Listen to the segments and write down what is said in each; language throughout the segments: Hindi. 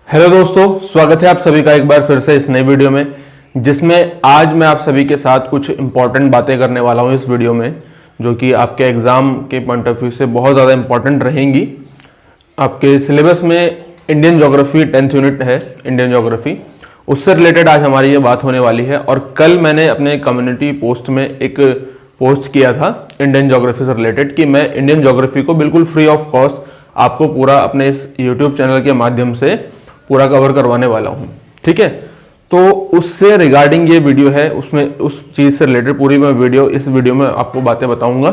हेलो दोस्तों, स्वागत है आप सभी का एक बार फिर से इस नई वीडियो में, जिसमें आज मैं आप सभी के साथ कुछ इंपॉर्टेंट बातें करने वाला हूं इस वीडियो में, जो कि आपके एग्जाम के पॉइंट ऑफ व्यू से बहुत ज़्यादा इंपॉर्टेंट रहेंगी। आपके सिलेबस में इंडियन ज्योग्राफी 10th यूनिट है, इंडियन ज्योग्राफी, उससे रिलेटेड आज हमारी ये बात होने वाली है। और कल मैंने अपने कम्युनिटी पोस्ट में एक पोस्ट किया था इंडियन ज्योग्राफी से रिलेटेड कि मैं इंडियन ज्योग्राफी को बिल्कुल फ्री ऑफ कॉस्ट आपको पूरा अपने इस यूट्यूब चैनल के माध्यम से पूरा कवर करवाने वाला हूं। ठीक है, तो उससे रिगार्डिंग ये वीडियो है, उसमें उस चीज़ से रिलेटेड पूरी मैं इस वीडियो में आपको बातें बताऊंगा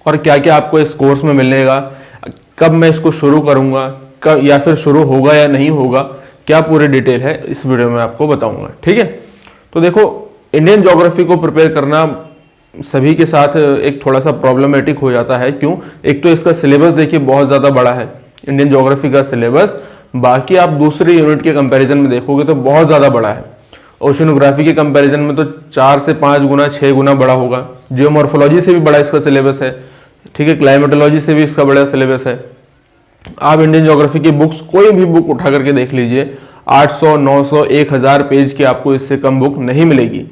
और क्या क्या आपको इस कोर्स में मिलेगा, कब मैं इसको शुरू करूंगा, कब या फिर शुरू होगा या नहीं होगा, क्या पूरी डिटेल है इस वीडियो में आपको बताऊंगा। ठीक है, तो देखो, इंडियन ज्योग्राफी को प्रिपेयर करना सभी के साथ एक थोड़ा सा प्रॉब्लमेटिक हो जाता है। क्यों? एक तो इसका सिलेबस देखिए बहुत ज़्यादा बड़ा है, इंडियन ज्योग्राफी का सिलेबस बाकी आप दूसरी यूनिट के कंपैरिजन में देखोगे तो बहुत ज़्यादा बड़ा है। ओशिनोग्राफी के कंपैरिजन में तो 4 से 5 गुना 6 गुना बड़ा होगा। जियोमॉर्फोलॉजी से भी बड़ा इसका सिलेबस है। ठीक है, क्लाइमेटोलॉजी से भी इसका बड़ा सिलेबस है। आप इंडियन ज्योग्राफी की बुक्स कोई भी बुक उठा करके देख लीजिए, 800, 900, 1000 पेज की आपको इससे कम बुक नहीं मिलेगी।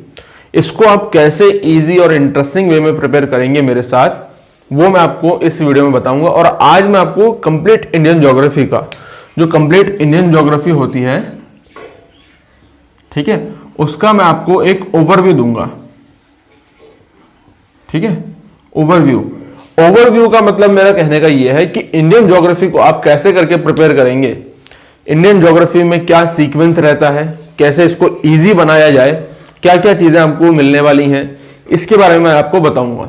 इसको आप कैसे ईजी और इंटरेस्टिंग वे में प्रिपेयर करेंगे मेरे साथ, वो मैं आपको इस वीडियो में बताऊंगा। और आज मैं आपको कंप्लीट इंडियन ज्योग्राफी का, जो कंप्लीट इंडियन ज्योग्राफी होती है, ठीक है, उसका मैं आपको एक ओवरव्यू दूंगा। ठीक है, ओवरव्यू का मतलब मेरा कहने का यह है कि इंडियन ज्योग्राफी को आप कैसे करके प्रिपेयर करेंगे, इंडियन ज्योग्राफी में क्या सीक्वेंस रहता है, कैसे इसको इजी बनाया जाए, क्या क्या चीजें आपको मिलने वाली हैं, इसके बारे में मैं आपको बताऊंगा।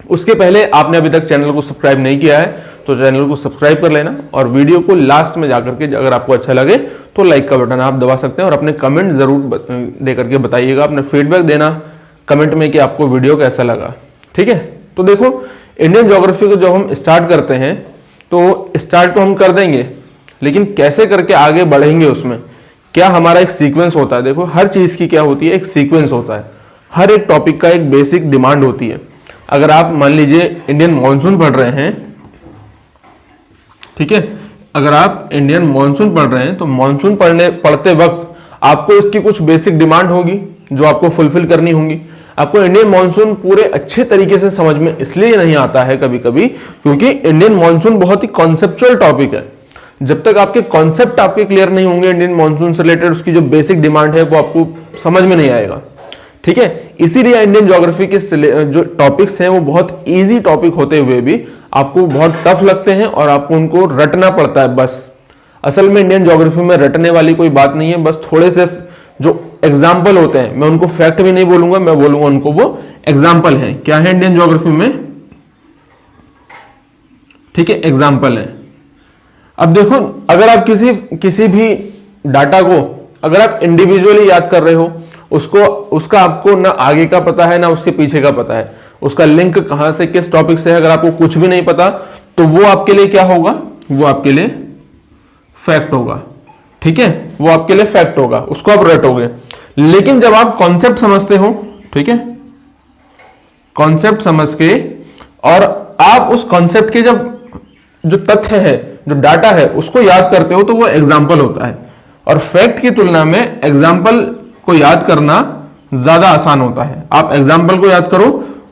उसके पहले आपने अभी तक चैनल को सब्सक्राइब नहीं किया है तो चैनल को सब्सक्राइब कर लेना, और वीडियो को लास्ट में जाकर के अगर आपको अच्छा लगे तो लाइक का बटन आप दबा सकते हैं, और अपने कमेंट जरूर दे करके बताइएगा, अपने फीडबैक देना कमेंट में कि आपको वीडियो कैसा लगा। ठीक है, तो देखो, इंडियन ज्योग्राफी को जब हम स्टार्ट करते हैं तो स्टार्ट तो हम कर देंगे, लेकिन कैसे करके आगे बढ़ेंगे, उसमें क्या हमारा एक सीक्वेंस होता है। देखो, हर चीज की क्या होती है, एक सीक्वेंस होता है, हर एक टॉपिक का एक बेसिक डिमांड होती है। अगर आप मान लीजिए इंडियन मॉनसून पढ़ रहे हैं, ठीक है, अगर आप इंडियन मॉनसून पढ़ रहे हैं तो मॉनसून पढ़ते वक्त आपको इसकी कुछ बेसिक डिमांड होगी जो आपको फुलफिल करनी होंगी। आपको इंडियन मॉनसून पूरे अच्छे तरीके से समझ में इसलिए नहीं आता है कभी कभी क्योंकि इंडियन मॉनसून बहुत ही कॉन्सेप्चुअल टॉपिक है। जब तक आपके कॉन्सेप्ट आपके क्लियर नहीं होंगे इंडियन मॉनसून से रिलेटेड, उसकी जो बेसिक डिमांड है वो आपको समझ में नहीं आएगा। ठीक है, इसीलिए इंडियन ज्योग्राफी के जो टॉपिक्स हैं वो बहुत इजी टॉपिक होते हुए भी आपको बहुत टफ लगते हैं और आपको उनको रटना पड़ता है। बस असल में इंडियन ज्योग्राफी में रटने वाली कोई बात नहीं है, बस थोड़े से जो एग्जाम्पल होते हैं, मैं उनको फैक्ट भी नहीं बोलूंगा, मैं बोलूंगा उनको वो एग्जाम्पल हैं। क्या है इंडियन ज्योग्राफी में? ठीक है, एग्जाम्पल है। अब देखो, अगर आप किसी भी डाटा को अगर आप इंडिविजुअली याद कर रहे हो, उसका आपको ना आगे का पता है ना उसके पीछे का पता है, उसका लिंक कहां से किस टॉपिक से है, अगर आपको कुछ भी नहीं पता तो वो आपके लिए क्या होगा, वो आपके लिए फैक्ट होगा। ठीक है, वो आपके लिए फैक्ट होगा, उसको आप रटोगे। लेकिन जब आप कॉन्सेप्ट समझते हो, ठीक है, कॉन्सेप्ट समझ के और आप उस कॉन्सेप्ट के जब जो तथ्य है, जो डाटा है, उसको याद करते हो तो वो एग्जाम्पल होता है। और फैक्ट की तुलना में एग्जाम्पल को याद करना ज्यादा आसान होता है। आप एग्जाम्पल को याद करो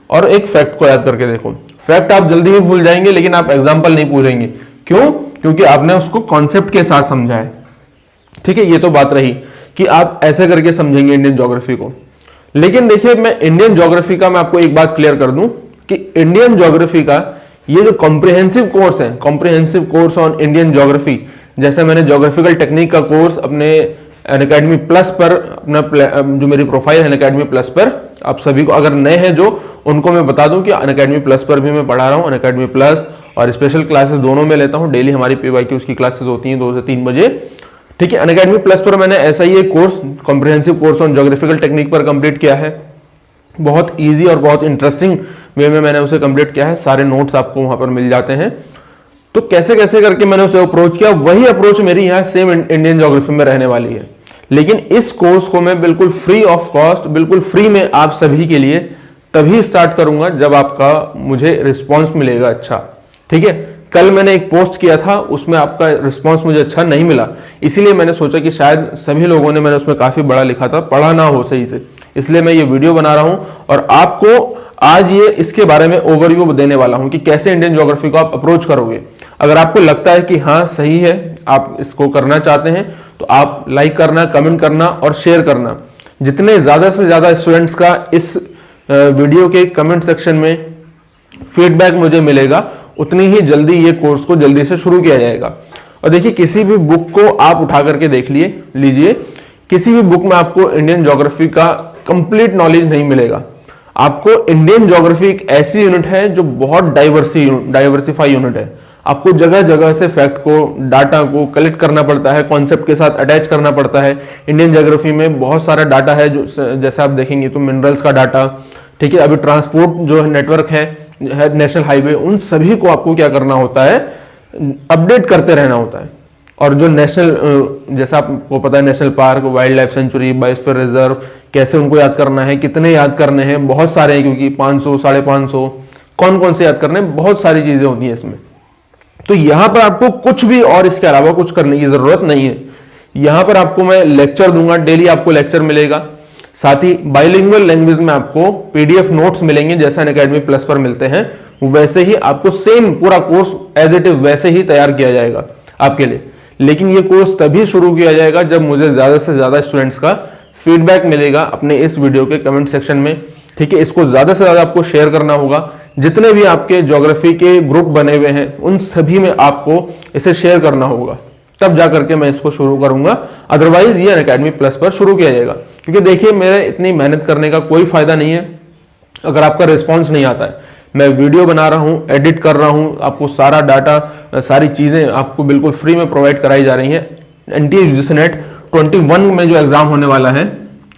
और एक फैक्ट को याद करके देखो। फैक्ट आप जल्दी ही भूल जाएंगे लेकिन आप एग्जाम्पल नहीं भूलेंगे। क्यों? क्योंकि आपने उसको कॉन्सेप्ट के साथ समझा है। ठीक है, ये तो बात रही कि आप ऐसे करके समझेंगे इंडियन ज्योग्राफी को। लेकिन देखिए, मैं इंडियन ज्योग्राफी का मैं आपको एक बात क्लियर कर दूं कि इंडियन ज्योग्राफी का ये जो कॉम्प्रिहेंसिव कोर्स है, comprehensive course on Indian geography, जैसे मैंने ज्योग्राफिकल टेक्निक का कोर्स अपने अनअकैडमी प्लस पर, अपना जो मेरी प्रोफाइल है अनअकैडमी प्लस पर, आप सभी को अगर नए हैं जो, उनको मैं बता दूं कि अनअकैडमी प्लस पर भी मैं पढ़ा रहा हूं। अनअकैडमी प्लस और स्पेशल क्लासेस दोनों में लेता हूं। डेली हमारी PYQ की क्लासेस होती हैं 2 से 3 बजे। ठीक है, अनअकैडमी प्लस पर मैंने ऐसा ही एक course, comprehensive course on geographical technique पर कंप्लीट किया है। बहुत ईजी और बहुत इंटरेस्टिंग वे में मैंने उसे कंप्लीट किया है। सारे नोट्स आपको वहां पर मिल जाते हैं। तो कैसे कैसे करके मैंने उसे अप्रोच किया, वही अप्रोच मेरी यहाँ सेम इंडियन ज्योग्राफी में रहने वाली है। लेकिन इस कोर्स को मैं बिल्कुल फ्री ऑफ कॉस्ट, बिल्कुल फ्री में आप सभी के लिए तभी स्टार्ट करूंगा जब आपका मुझे रिस्पॉन्स मिलेगा अच्छा। ठीक है, कल मैंने एक पोस्ट किया था, उसमें आपका रिस्पांस मुझे अच्छा नहीं मिला, इसीलिए मैंने सोचा कि शायद सभी लोगों ने, मैंने उसमें काफी बड़ा लिखा था, पढ़ा ना हो सही से, इसलिए मैं ये वीडियो बना रहा हूं और आपको आज ये इसके बारे में ओवरव्यू देने वाला हूं कि कैसे इंडियन ज्योग्राफी को आप अप्रोच करोगे। अगर आपको लगता है कि हाँ सही है, आप इसको करना चाहते हैं, तो आप लाइक करना, कमेंट करना और शेयर करना। जितने ज्यादा से ज्यादा स्टूडेंट्स का इस वीडियो के कमेंट सेक्शन में फीडबैक मुझे मिलेगा, उतनी ही जल्दी ये कोर्स को जल्दी से शुरू किया जाएगा। और देखिए, किसी भी बुक को आप उठा करके देख लीजिए, किसी भी बुक में आपको इंडियन ज्योग्राफी का कंप्लीट नॉलेज नहीं मिलेगा। आपको इंडियन ज्योग्राफी एक ऐसी यूनिट है जो बहुत डाइवर्सिफाई यूनिट है। आपको जगह जगह से फैक्ट को, डाटा को कलेक्ट करना पड़ता है, कॉन्सेप्ट के साथ अटैच करना पड़ता है। इंडियन ज्योग्राफी में बहुत सारा डाटा है, जो जैसे आप देखेंगे तो मिनरल्स का डाटा, ठीक है, अभी ट्रांसपोर्ट जो नेटवर्क है नेशनल हाईवे, उन सभी को आपको क्या करना होता है, अपडेट करते रहना होता है। और जो नेशनल, जैसा आपको पता है, national park, wild life sanctuary, biosphere reserve, कैसे उनको याद करना है, कितने याद करने हैं, बहुत सारे हैं, क्योंकि 500, 550, कौन कौन से याद करने हैं, बहुत सारी चीजें होती हैं इसमें। तो यहां पर आपको कुछ भी और इसके अलावा कुछ करने की जरूरत नहीं है। यहां पर आपको मैं लेक्चर दूंगा, डेली आपको लेक्चर मिलेगा, साथ ही बाइलिंगुअल लैंग्वेज में आपको पीडीएफ नोट्स मिलेंगे, जैसा अनअकैडमी प्लस पर मिलते हैं, वैसे ही आपको सेम पूरा कोर्स एज इट इज वैसे ही तैयार किया जाएगा आपके लिए। लेकिन ये कोर्स तभी शुरू किया जाएगा जब मुझे ज्यादा से ज्यादा स्टूडेंट्स का फीडबैक मिलेगा अपने इस वीडियो के कमेंट सेक्शन में, ठीक है। इसको ज्यादा से ज्यादा आपको शेयर करना होगा। जितने भी आपके ज्योग्राफी के ग्रुप बने हुए हैं, उन सभी में आपको इसे शेयर करना होगा, तब जाकर के मैं इसको शुरू करूंगा। अदरवाइज ये अनअकैडमी प्लस पर शुरू किया जाएगा, क्योंकि देखिए, मेरे इतनी मेहनत करने का कोई फायदा नहीं है अगर आपका रिस्पॉन्स नहीं आता है। मैं वीडियो बना रहा हूं, एडिट कर रहा हूं, आपको सारा डाटा, सारी चीजें आपको बिल्कुल फ्री में प्रोवाइड कराई जा रही हैं। एनटीए यूजीसी नेट 21 में जो एग्जाम होने वाला है,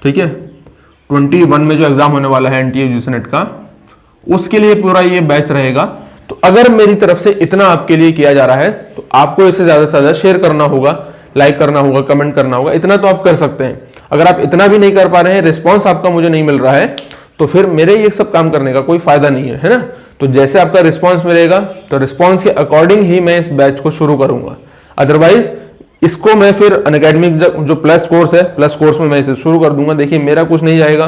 ठीक है, 21 में जो एग्जाम होने वाला है एनटीए यूजीसी नेट का, उसके लिए पूरा ये बैच रहेगा। तो अगर मेरी तरफ से इतना आपके लिए किया जा रहा है, तो आपको इसे ज्यादा से ज्यादा शेयर करना होगा, लाइक करना होगा, कमेंट करना होगा। इतना तो आप कर सकते हैं। अगर आप इतना भी नहीं कर पा रहे हैं, रिस्पॉन्स आपका मुझे नहीं मिल रहा है, तो फिर मेरे ये सब काम करने का कोई फायदा नहीं है ना। तो जैसे आपका रिस्पॉन्स मिलेगा, तो रिस्पॉन्स के अकॉर्डिंग ही मैं इस बैच को शुरू करूंगा। अदरवाइज इसको मैं फिर अनअकैडमी जो प्लस कोर्स है, प्लस कोर्स में मैं इसे शुरू कर दूंगा। देखिए, मेरा कुछ नहीं जाएगा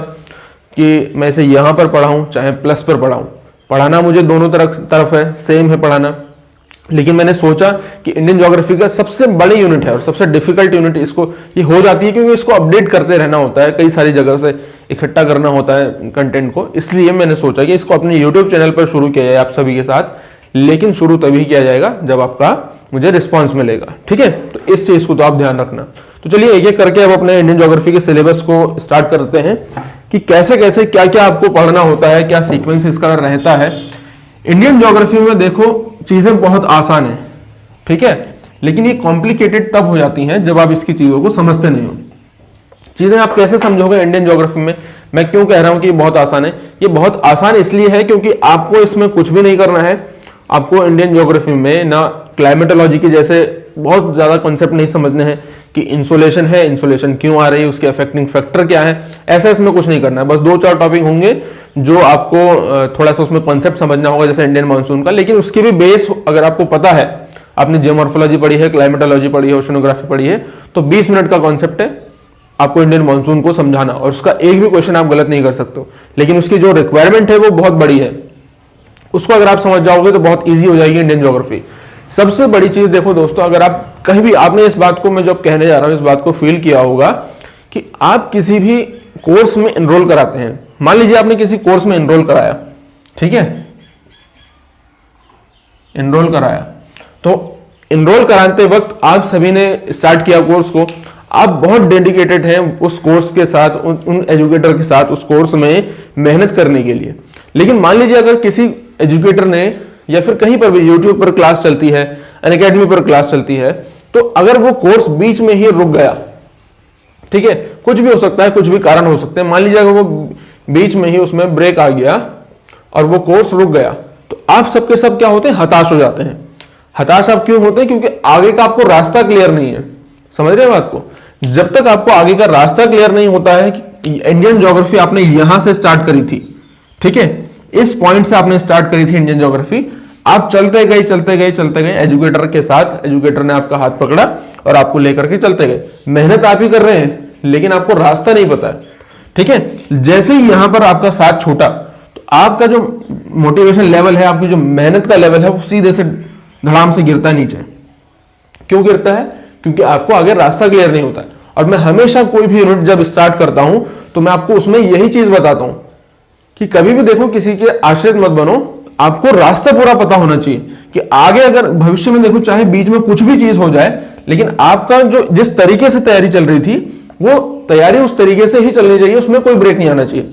कि मैं इसे यहां पर पढ़ाऊं चाहे प्लस पर पढ़ाऊं, पढ़ाना मुझे दोनों तरफ है, सेम है पढ़ाना। लेकिन मैंने सोचा कि इंडियन ज्योग्राफी का सबसे बड़ी यूनिट है और सबसे डिफिकल्ट यूनिट इसको ये हो जाती है, क्योंकि इसको अपडेट करते रहना होता है, कई सारी जगह से इकट्ठा करना होता है कंटेंट को। इसलिए मैंने सोचा कि इसको अपने यूट्यूब चैनल पर शुरू किया जाए आप सभी के साथ, लेकिन शुरू तभी किया जाएगा जब आपका मुझे रिस्पॉन्स मिलेगा, ठीक है। तो इस चीज को तो आप ध्यान रखना। तो चलिए एक एक करके अब अपने इंडियन ज्योग्राफी के सिलेबस को स्टार्ट करते हैं कि कैसे कैसे क्या क्या आपको पढ़ना होता है, क्या सीक्वेंस इसका रहता है। इंडियन ज्योग्राफी में देखो, चीजें बहुत आसान है, ठीक है, लेकिन ये कॉम्प्लिकेटेड तब हो जाती हैं जब आप इसकी चीजों को समझते नहीं हो। चीजें आप कैसे समझोगे इंडियन ज्योग्राफी में? मैं क्यों कह रहा हूं कि ये बहुत आसान है? ये बहुत आसान इसलिए है क्योंकि आपको इसमें कुछ भी नहीं करना है। आपको इंडियन ज्योग्राफी में ना क्लाइमेटोलॉजी के जैसे बहुत ज्यादा कॉन्सेप्ट नहीं समझने हैं कि इंसोलेशन है, इंसोलेशन क्यों आ रही है, उसके अफेक्टिंग फैक्टर क्या है, ऐसा इसमें कुछ नहीं करना है। बस 2-4 टॉपिक होंगे जो आपको थोड़ा सा उसमें कॉन्सेप्ट समझना होगा, जैसे इंडियन मानसून का। लेकिन उसकी भी बेस अगर आपको पता है, आपने जियोमॉर्फोलॉजी पढ़ी है, क्लाइमेटोलॉजी पढ़ी है, ओशनोग्राफी पढ़ी है, तो 20 मिनट का कॉन्सेप्ट है आपको इंडियन मानसून को समझाना, और उसका एक भी क्वेश्चन आप गलत नहीं कर सकते हो। लेकिन उसकी जो रिक्वायरमेंट है वो बहुत बड़ी है, उसको अगर आप समझ जाओगे तो बहुत ईजी हो जाएगी इंडियन ज्योग्राफी। सबसे बड़ी चीज देखो दोस्तों, अगर आप कहीं भी, आपने इस बात को, मैं जब कहने जा रहा हूं, इस बात को फील किया होगा कि आप किसी भी कोर्स में एनरोल कराते हैं। मान लीजिए आपने किसी कोर्स में एनरोल कराया, ठीक है, एनरोल कराया, तो एनरोल कराते वक्त आप सभी ने स्टार्ट किया कोर्स को, आप बहुत डेडिकेटेड हैं उस कोर्स के साथ, उन एजुकेटर के साथ उस कोर्स में मेहनत करने के लिए। लेकिन मान लीजिए अगर किसी एजुकेटर ने, या फिर कहीं पर भी यूट्यूब पर क्लास चलती है, अनअकैडमी पर क्लास चलती है, तो अगर वो कोर्स बीच में ही रुक गया, ठीक है, कुछ भी हो सकता है, कुछ भी कारण हो सकते हैं, मान लीजिए अगर वो बीच में ही उसमें ब्रेक आ गया और वो कोर्स रुक गया, तो आप सबके सब क्या होते हैं, हताश हो जाते हैं। हताश आप क्यों होते हैं? क्योंकि आगे का आपको रास्ता क्लियर नहीं है। समझ रहे हैं बात को? जब तक आपको आगे का रास्ता क्लियर नहीं होता है कि इंडियन ज्योग्राफी आपने यहां से स्टार्ट करी थी, ठीक है, इस पॉइंट से आपने स्टार्ट करी थी इंडियन ज्योग्राफी, आप चलते गए चलते गए चलते गए, एजुकेटर के साथ, एजुकेटर ने आपका हाथ पकड़ा और आपको लेकर के चलते गए। मेहनत आप ही कर रहे हैं लेकिन आपको रास्ता नहीं पता है, ठीक है। जैसे ही यहां पर आपका साथ छूटा तो आपका जो मोटिवेशन लेवल है, आपकी जो मेहनत का लेवल है, वो सीधे से धड़ाम से गिरता है नीचे। क्यों गिरता है? क्योंकि आपको आगे रास्ता क्लियर नहीं होता है। और मैं हमेशा कोई भी यूनिट जब स्टार्ट करता हूं तो मैं आपको उसमें यही चीज बताता हूं कि कभी भी देखो किसी के आश्रित मत बनो, आपको रास्ता पूरा पता होना चाहिए कि आगे अगर भविष्य में देखो चाहे बीच में कुछ भी चीज हो जाए, लेकिन आपका जो जिस तरीके से तैयारी चल रही थी वो तैयारी उस तरीके से ही चलनी चाहिए, उसमें कोई ब्रेक नहीं आना चाहिए।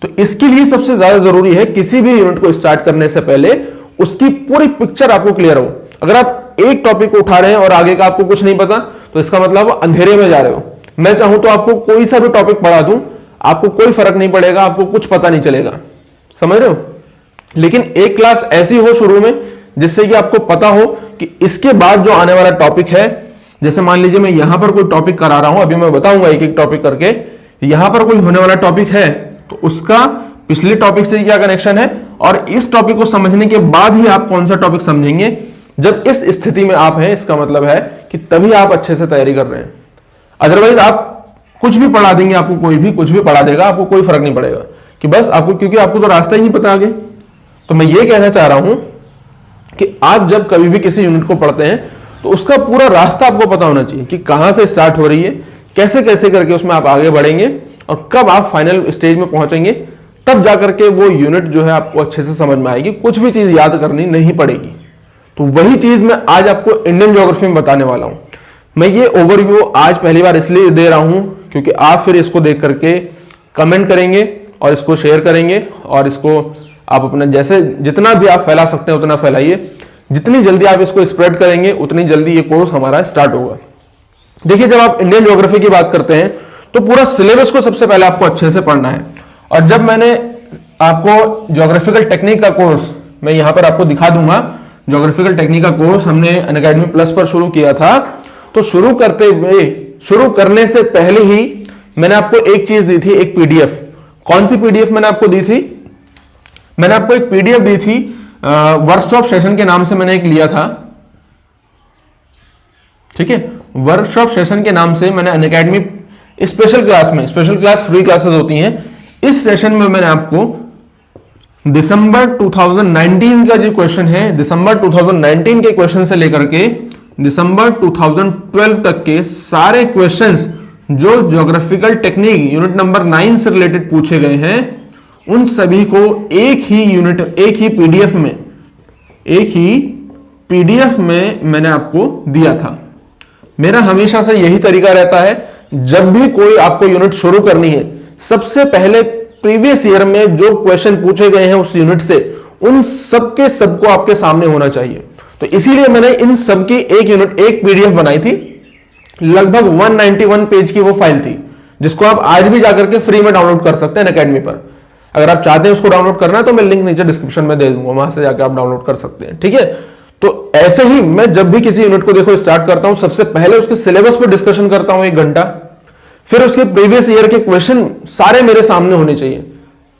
तो इसके लिए सबसे ज्यादा जरूरी है किसी भी यूनिट को स्टार्ट करने से पहले उसकी पूरी पिक्चर आपको क्लियर हो। अगर आप एक टॉपिक को उठा रहे हैं और आगे का आपको कुछ नहीं पता तो इसका मतलब आप अंधेरे में जा रहे हो। मैं चाहूं तो आपको कोई सा भी टॉपिक पढ़ा दूं, आपको कोई फर्क नहीं पड़ेगा, आपको कुछ पता नहीं चलेगा, समझ रहे हो। लेकिन एक क्लास ऐसी हो शुरू में जिससे कि आपको पता हो कि इसके बाद जो आने वाला टॉपिक है, जैसे मान लीजिए मैं यहां पर कोई टॉपिक करा रहा हूं, अभी मैं बताऊंगा एक एक टॉपिक करके, यहां पर कोई होने वाला टॉपिक है तो उसका पिछले टॉपिक से क्या कनेक्शन है, और इस टॉपिक को समझने के बाद ही आप कौन सा टॉपिक समझेंगे। जब इस स्थिति में आप हैं, इसका मतलब है कि तभी आप अच्छे से तैयारी कर रहे हैं। अदरवाइज आप कुछ भी पढ़ा देंगे, आपको कोई भी कुछ भी पढ़ा देगा, आपको कोई फर्क नहीं पड़ेगा कि बस आपको, क्योंकि आपको तो रास्ता ही नहीं पता आगे। तो मैं ये कहना चाह रहा हूं कि आप जब कभी भी किसी यूनिट को पढ़ते हैं तो उसका पूरा रास्ता आपको पता होना चाहिए कि कहां से स्टार्ट हो रही है, कैसे कैसे करके उसमें आप आगे बढ़ेंगे और कब आप फाइनल स्टेज में पहुंचेंगे, तब जाकर के वो यूनिट जो है आपको अच्छे से समझ में आएगी, कुछ भी चीज याद करनी नहीं पड़ेगी। तो वही चीज मैं आज आपको इंडियन ज्योग्राफी में बताने वाला हूं। मैं ये ओवरव्यू आज पहली बार इसलिए दे रहा हूं क्योंकि आप फिर इसको देख करके कमेंट करेंगे और इसको शेयर करेंगे और इसको आप अपने जैसे जितना भी आप फैला सकते हैं उतना फैलाइए। जितनी जल्दी आप इसको स्प्रेड करेंगे उतनी जल्दी ये कोर्स हमारा स्टार्ट होगा। देखिए, जब आप इंडियन ज्योग्राफी की बात करते हैं तो पूरा सिलेबस को सबसे पहले आपको अच्छे से पढ़ना है। और जब मैंने आपको ज्योग्राफिकल टेक्निक का कोर्स मैं यहां पर आपको दिखा दूंगा, ज्योग्राफिकल टेक्निक का कोर्स हमने अनअकैडमी प्लस पर शुरू किया था। तो शुरू करने से पहले ही मैंने आपको एक चीज दी थी, एक पीडीएफ। कौन सी पीडीएफ मैंने आपको दी थी? मैंने आपको एक पीडीएफ दी थी, वर्कशॉप सेशन के नाम से मैंने एक लिया था, ठीक है। वर्कशॉप सेशन के नाम से मैंने अनअकैडमी स्पेशल क्लास में, स्पेशल क्लास फ्री क्लासेस होती हैं, इस सेशन में मैंने आपको दिसंबर 2019 का जो क्वेश्चन है, दिसंबर 2019 के क्वेश्चन से लेकर के दिसंबर 2012 तक के सारे क्वेश्चंस जो ज्योग्राफिकल टेक्निक यूनिट नंबर 9 से रिलेटेड पूछे गए हैं, उन सभी को एक ही पीडीएफ में मैंने आपको दिया था। मेरा हमेशा से यही तरीका रहता है, जब भी कोई आपको यूनिट शुरू करनी है, सबसे पहले प्रीवियस ईयर में जो क्वेश्चन पूछे गए हैं उस यूनिट से, उन सबके सबको आपके सामने होना चाहिए। तो इसीलिए मैंने इन सबकी एक पीडीएफ बनाई थी, लगभग 191 पेज की वो फाइल थी, जिसको आप आज भी जाकर के फ्री में डाउनलोड कर सकते हैं अनअकैडमी पर। अगर आप चाहते हैं उसको डाउनलोड करना तो मैं लिंक नीचे डिस्क्रिप्शन में दे दूंगा, वहां से जाकर आप डाउनलोड कर सकते हैं, ठीक है। तो ऐसे ही मैं जब भी किसी यूनिट को देखो स्टार्ट करता हूं, सबसे पहले उसके सिलेबस पर डिस्कशन करता हूं 1 घंटा, फिर उसके प्रीवियस ईयर के क्वेश्चन सारे मेरे सामने होने चाहिए।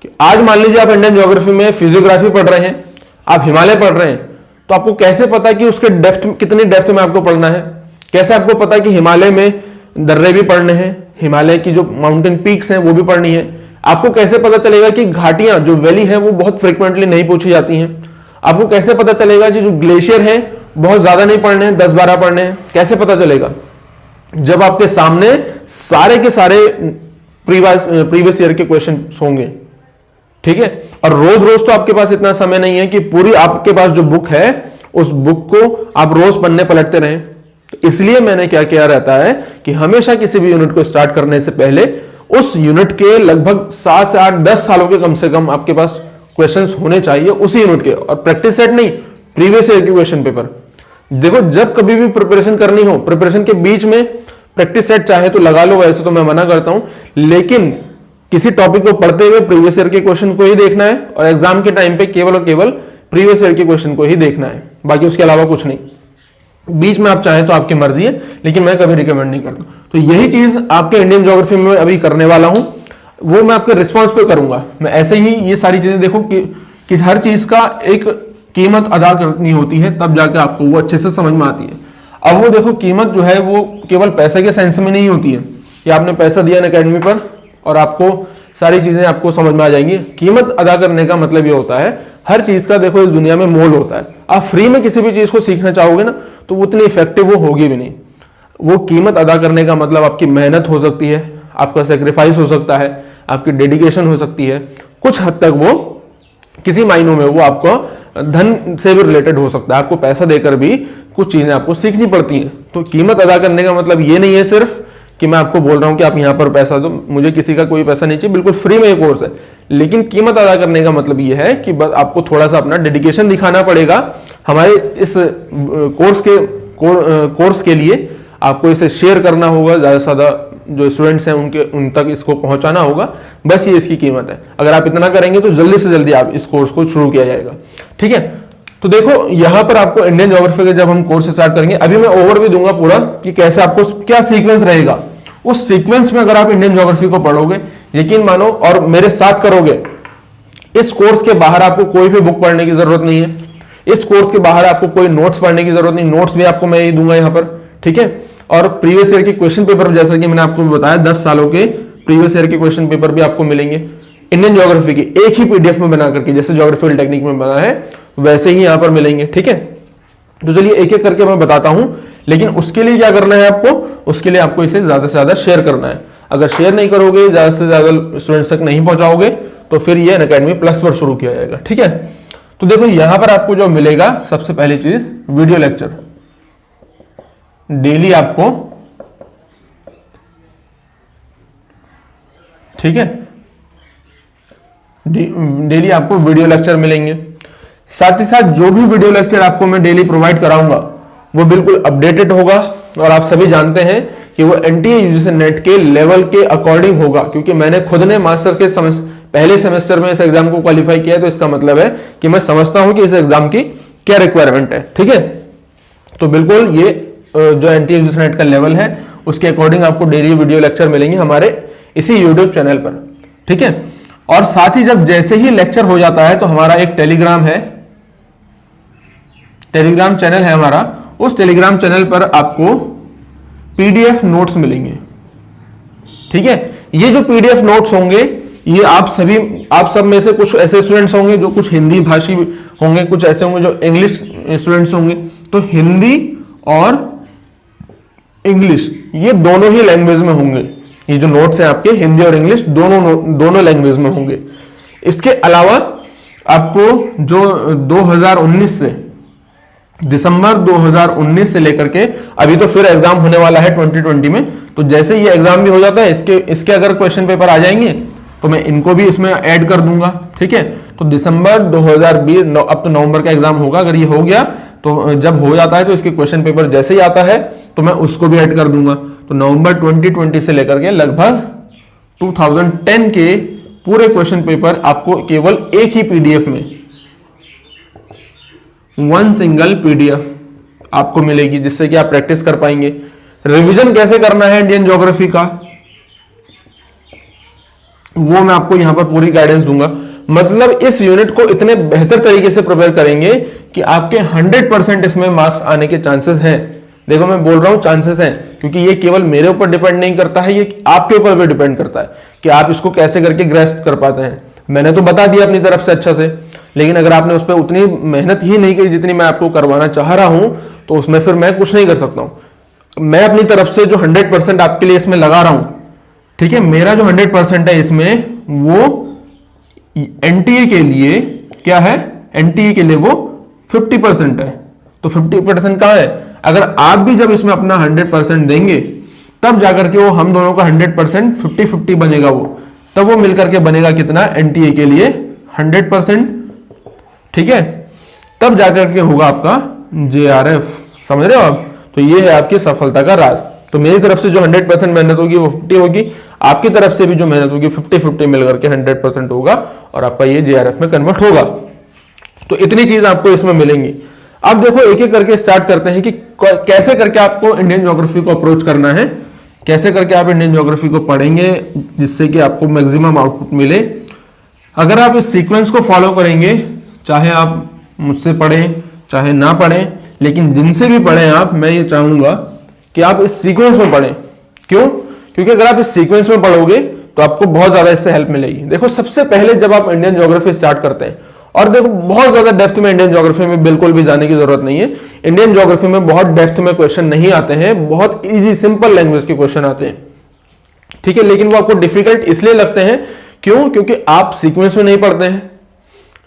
कि आज मान लीजिए आप इंडियन ज्योग्राफी में फिजियोग्राफी पढ़ रहे हैं, आप हिमालय पढ़ रहे हैं, तो आपको कैसे पता कि उसके डेप्थ, कितनी डेप्थ में आपको पढ़ना है? कैसे आपको पता कि हिमालय में दर्रे भी पढ़ने हैं, हिमालय की जो माउंटेन पीक्स हैं वो भी पढ़नी है? आपको कैसे पता चलेगा कि घाटियां जो वैली है वो बहुत फ्रिक्वेंटली नहीं पूछी जाती हैं? आपको कैसे पता चलेगा कि जो ग्लेशियर है बहुत ज्यादा नहीं पढ़ने हैं, 10-12 पढ़ने हैं? कैसे पता चलेगा? जब आपके सामने सारे के सारे प्रीवियस ईयर के क्वेश्चन होंगे, ठीक है। और रोज रोज तो आपके पास इतना समय नहीं है कि पूरी आपके पास जो बुक है उस बुक को आप रोज पन्ने पलटते रहें। तो इसलिए मैंने क्या किया रहता है कि हमेशा किसी भी यूनिट को स्टार्ट करने से पहले उस यूनिट के लगभग 7 से 8 10 सालों के कम से कम आपके पास क्वेश्चंस होने चाहिए उसी यूनिट के, और प्रैक्टिस सेट नहीं, प्रीवियस ईयर के क्वेश्चन पेपर। देखो, जब कभी भी प्रिपरेशन करनी हो, प्रिपरेशन के बीच में प्रैक्टिस सेट चाहे तो लगा लो, वैसे तो मैं मना करता हूं, लेकिन किसी टॉपिक को पढ़ते हुए प्रीवियस ईयर के क्वेश्चन को ही देखना है और एग्जाम के टाइम पे केवल और केवल प्रीवियस ईयर के क्वेश्चन को ही देखना है, बाकी उसके अलावा कुछ नहीं। बीच में आप चाहें तो आपकी मर्जी है, लेकिन मैं कभी रिकमेंड नहीं करता। तो यही चीज आपके इंडियन ज्योग्राफी में अभी करने वाला हूं, वो मैं आपके रिस्पॉन्स पे करूंगा। मैं ऐसे ही ये सारी चीजें देखो कि हर चीज का एक कीमत अदा करनी होती है, तब जाके आपको वो अच्छे से समझ में आती है। अब वो देखो कीमत जो है वो केवल पैसे के सेंस में नहीं होती है कि आपने पैसा दिया ना अकेडमी पर और आपको सारी चीजें आपको समझ में आ जाएंगी। कीमत अदा करने का मतलब ये होता है हर चीज का देखो इस दुनिया में मोल होता है। आप फ्री में किसी भी चीज को सीखना चाहोगे ना तो वो उतनी इफेक्टिव वो होगी भी नहीं। वो कीमत अदा करने का मतलब आपकी मेहनत हो सकती है, आपका सेक्रीफाइस हो सकता है, आपकी डेडिकेशन हो सकती है, कुछ हद तक वो किसी मायनों में वो आपको धन से भी रिलेटेड हो सकता है। आपको पैसा देकर भी कुछ चीजें आपको सीखनी पड़ती हैं। तो कीमत अदा करने का मतलब ये नहीं है सिर्फ कि मैं आपको बोल रहा हूं कि आप यहां पर पैसा दो, मुझे किसी का कोई पैसा नहीं चाहिए, बिल्कुल फ्री में ये कोर्स है। लेकिन कीमत अदा करने का मतलब ये है कि बस आपको थोड़ा सा अपना डेडिकेशन दिखाना पड़ेगा। हमारे इस कोर्स के लिए आपको इसे शेयर करना होगा, ज्यादा से ज्यादा जो स्टूडेंट्स हैं उन तक इसको पहुंचाना होगा। बस ये इसकी कीमत है। अगर आप इतना करेंगे तो जल्दी से जल्दी आप इस कोर्स को शुरू किया जाएगा। ठीक है, तो देखो यहां पर आपको इंडियन ज्योग्राफी का जब हम कोर्स स्टार्ट करेंगे, अभी मैं ओवरव्यू दूंगा पूरा कि कैसे आपको क्या सीक्वेंस रहेगा। उस सीक्वेंस में अगर आप इंडियन ज्योग्राफी को पढ़ोगे, यकीन मानो और मेरे साथ करोगे, इस कोर्स के बाहर आपको कोई भी बुक पढ़ने की जरूरत नहीं है। इस कोर्स के बाहर आपको कोई नोट्स पढ़ने की जरूरत नहीं, नोट्स भी आपको मैं ही दूंगा यहाँ पर। ठीक है, और प्रीवियस ईयर के क्वेश्चन पेपर जैसा कि मैंने आपको बताया 10 सालों के प्रीवियस ईयर के क्वेश्चन पेपर भी आपको मिलेंगे इंडियन ज्योग्राफी की एक ही पीडीएफ में बना करके, जैसे ज्योग्राफिकल टेक्निक में बना है वैसे ही यहां पर मिलेंगे। ठीक है, तो चलिए एक एक करके मैं बताता हूं, लेकिन उसके लिए क्या करना है आपको, उसके लिए आपको इसे ज्यादा से ज्यादा शेयर करना है। अगर शेयर नहीं करोगे, ज्यादा से ज्यादा स्टूडेंट्स तक नहीं पहुंचाओगे, तो फिर ये अनअकैडमी प्लस पर शुरू किया जाएगा। ठीक है, तो देखो यहां पर आपको जो मिलेगा, सबसे पहली चीज वीडियो लेक्चर डेली आपको, ठीक है, डेली आपको वीडियो लेक्चर मिलेंगे। साथ ही साथ जो भी वीडियो लेक्चर आपको मैं डेली प्रोवाइड कराऊंगा वो बिल्कुल अपडेटेड होगा, और आप सभी जानते हैं कि वो एनटीए यूजीसी नेट के लेवल के अकॉर्डिंग होगा, क्योंकि मैंने खुद ने मास्टर के पहले सेमेस्टर में इस एग्जाम को क्वालिफाई किया है। तो इसका मतलब है कि मैं समझता हूं कि इस एग्जाम की क्या रिक्वायरमेंट है। ठीक है, तो बिल्कुल ये जो एनटीए यूजीसी नेट का लेवल है उसके अकॉर्डिंग आपको डेली वीडियो लेक्चर मिलेंगे हमारे इसी यूट्यूब चैनल पर। ठीक है, और साथ ही जब जैसे ही लेक्चर हो जाता है तो हमारा एक टेलीग्राम है, टेलीग्राम चैनल है हमारा, उस टेलीग्राम चैनल पर आपको पीडीएफ नोट्स मिलेंगे। ठीक है, ये जो पीडीएफ नोट्स होंगे ये आप सब में से कुछ ऐसे स्टूडेंट्स होंगे जो कुछ हिंदी भाषी होंगे, कुछ ऐसे होंगे जो इंग्लिश स्टूडेंट्स होंगे। तो हिंदी और इंग्लिश ये दोनों ही लैंग्वेज में होंगे। ये जो नोट्स हैं आपके हिंदी और इंग्लिश दोनों लैंग्वेज में होंगे। इसके अलावा आपको जो 2019 से दिसंबर 2019 से लेकर के अभी तो फिर एग्जाम होने वाला है 2020 में, तो जैसे ये एग्जाम भी हो जाता है इसके अगर क्वेश्चन पेपर आ जाएंगे तो मैं इनको भी इसमें ऐड कर दूंगा। ठीक है, तो दिसंबर 2020 अब तो नवंबर का एग्जाम होगा, अगर ये हो गया तो जब हो जाता है तो इसके क्वेश्चन पेपर जैसे ही आता है तो मैं उसको भी ऐड कर दूंगा। तो नवंबर 2020 से लेकर के लगभग 2010 के पूरे क्वेश्चन पेपर आपको केवल एक ही पीडीएफ में, वन सिंगल पीडीएफ आपको मिलेगी, जिससे कि आप प्रैक्टिस कर पाएंगे। रिवीजन कैसे करना है इंडियन ज्योग्राफी का वो मैं आपको यहां पर पूरी गाइडेंस दूंगा। मतलब इस यूनिट को इतने बेहतर तरीके से प्रिपेयर करेंगे कि आपके 100% इसमें मार्क्स आने के चांसेस हैं। देखो मैं बोल रहा हूं चांसेस हैं, क्योंकि ये केवल मेरे ऊपर डिपेंड नहीं करता है, ये आपके ऊपर भी डिपेंड करता है कि आप इसको कैसे करके ग्रेस्प कर पाते हैं। मैंने तो बता दिया अपनी तरफ से अच्छा से, लेकिन अगर आपने उस पर उतनी मेहनत ही नहीं की जितनी मैं आपको करवाना चाह रहा हूं तो उसमें फिर मैं कुछ नहीं कर सकता हूं। मैं अपनी तरफ से जो 100% आपके लिए इसमें लगा रहा हूं, ठीक है, मेरा जो 100% है इसमें वो एनटीए के लिए क्या है, एनटीए के लिए वो 50% है। तो 50% कहां है, अगर आप भी जब इसमें अपना 100% देंगे तब जाकर के वो हम दोनों का 100% 50-50 बनेगा, वो तब वो मिलकर के बनेगा कितना, एनटीए के लिए 100%। ठीक है, तब जाकर के होगा आपका जेआरएफ। समझ रहे हो आप? तो ये है आपकी सफलता का राज। तो मेरी तरफ से जो 100% मेहनत होगी वो 50 होगी, आपकी तरफ से भी जो मेहनत होगी 50-50 मिलकर के 100% होगा और आपका ये जेआरएफ में कन्वर्ट होगा। तो इतनी चीज आपको इसमें मिलेंगी। अब देखो एक एक करके स्टार्ट करते हैं कि कैसे करके आपको इंडियन ज्योग्राफी को अप्रोच करना है, कैसे करके आप इंडियन ज्योग्राफी को पढ़ेंगे जिससे कि आपको मैक्सिमम आउटपुट मिले। अगर आप इस सीक्वेंस को फॉलो करेंगे, चाहे आप मुझसे पढ़ें चाहे ना पढ़ें, लेकिन जिनसे भी पढ़ें आप, मैं ये चाहूंगा कि आप इस सीक्वेंस में पढ़ें। क्यों? क्योंकि अगर आप इस सीक्वेंस में पढ़ोगे तो आपको बहुत ज्यादा इससे हेल्प मिलेगी। देखो, सबसे पहले जब आप इंडियन ज्योग्राफी स्टार्ट करते हैं, और देखो बहुत ज्यादा डेप्थ में इंडियन ज्योग्राफी में बिल्कुल भी जाने की जरूरत नहीं है। इंडियन ज्योग्राफी में बहुत डेप्थ में क्वेश्चन नहीं आते हैं, बहुत इजी सिंपल लैंग्वेज के क्वेश्चन आते हैं, ठीक है। लेकिन वो आपको डिफिकल्ट इसलिए लगते हैं, क्यों? क्योंकि आप सीक्वेंस में नहीं पढ़ते हैं,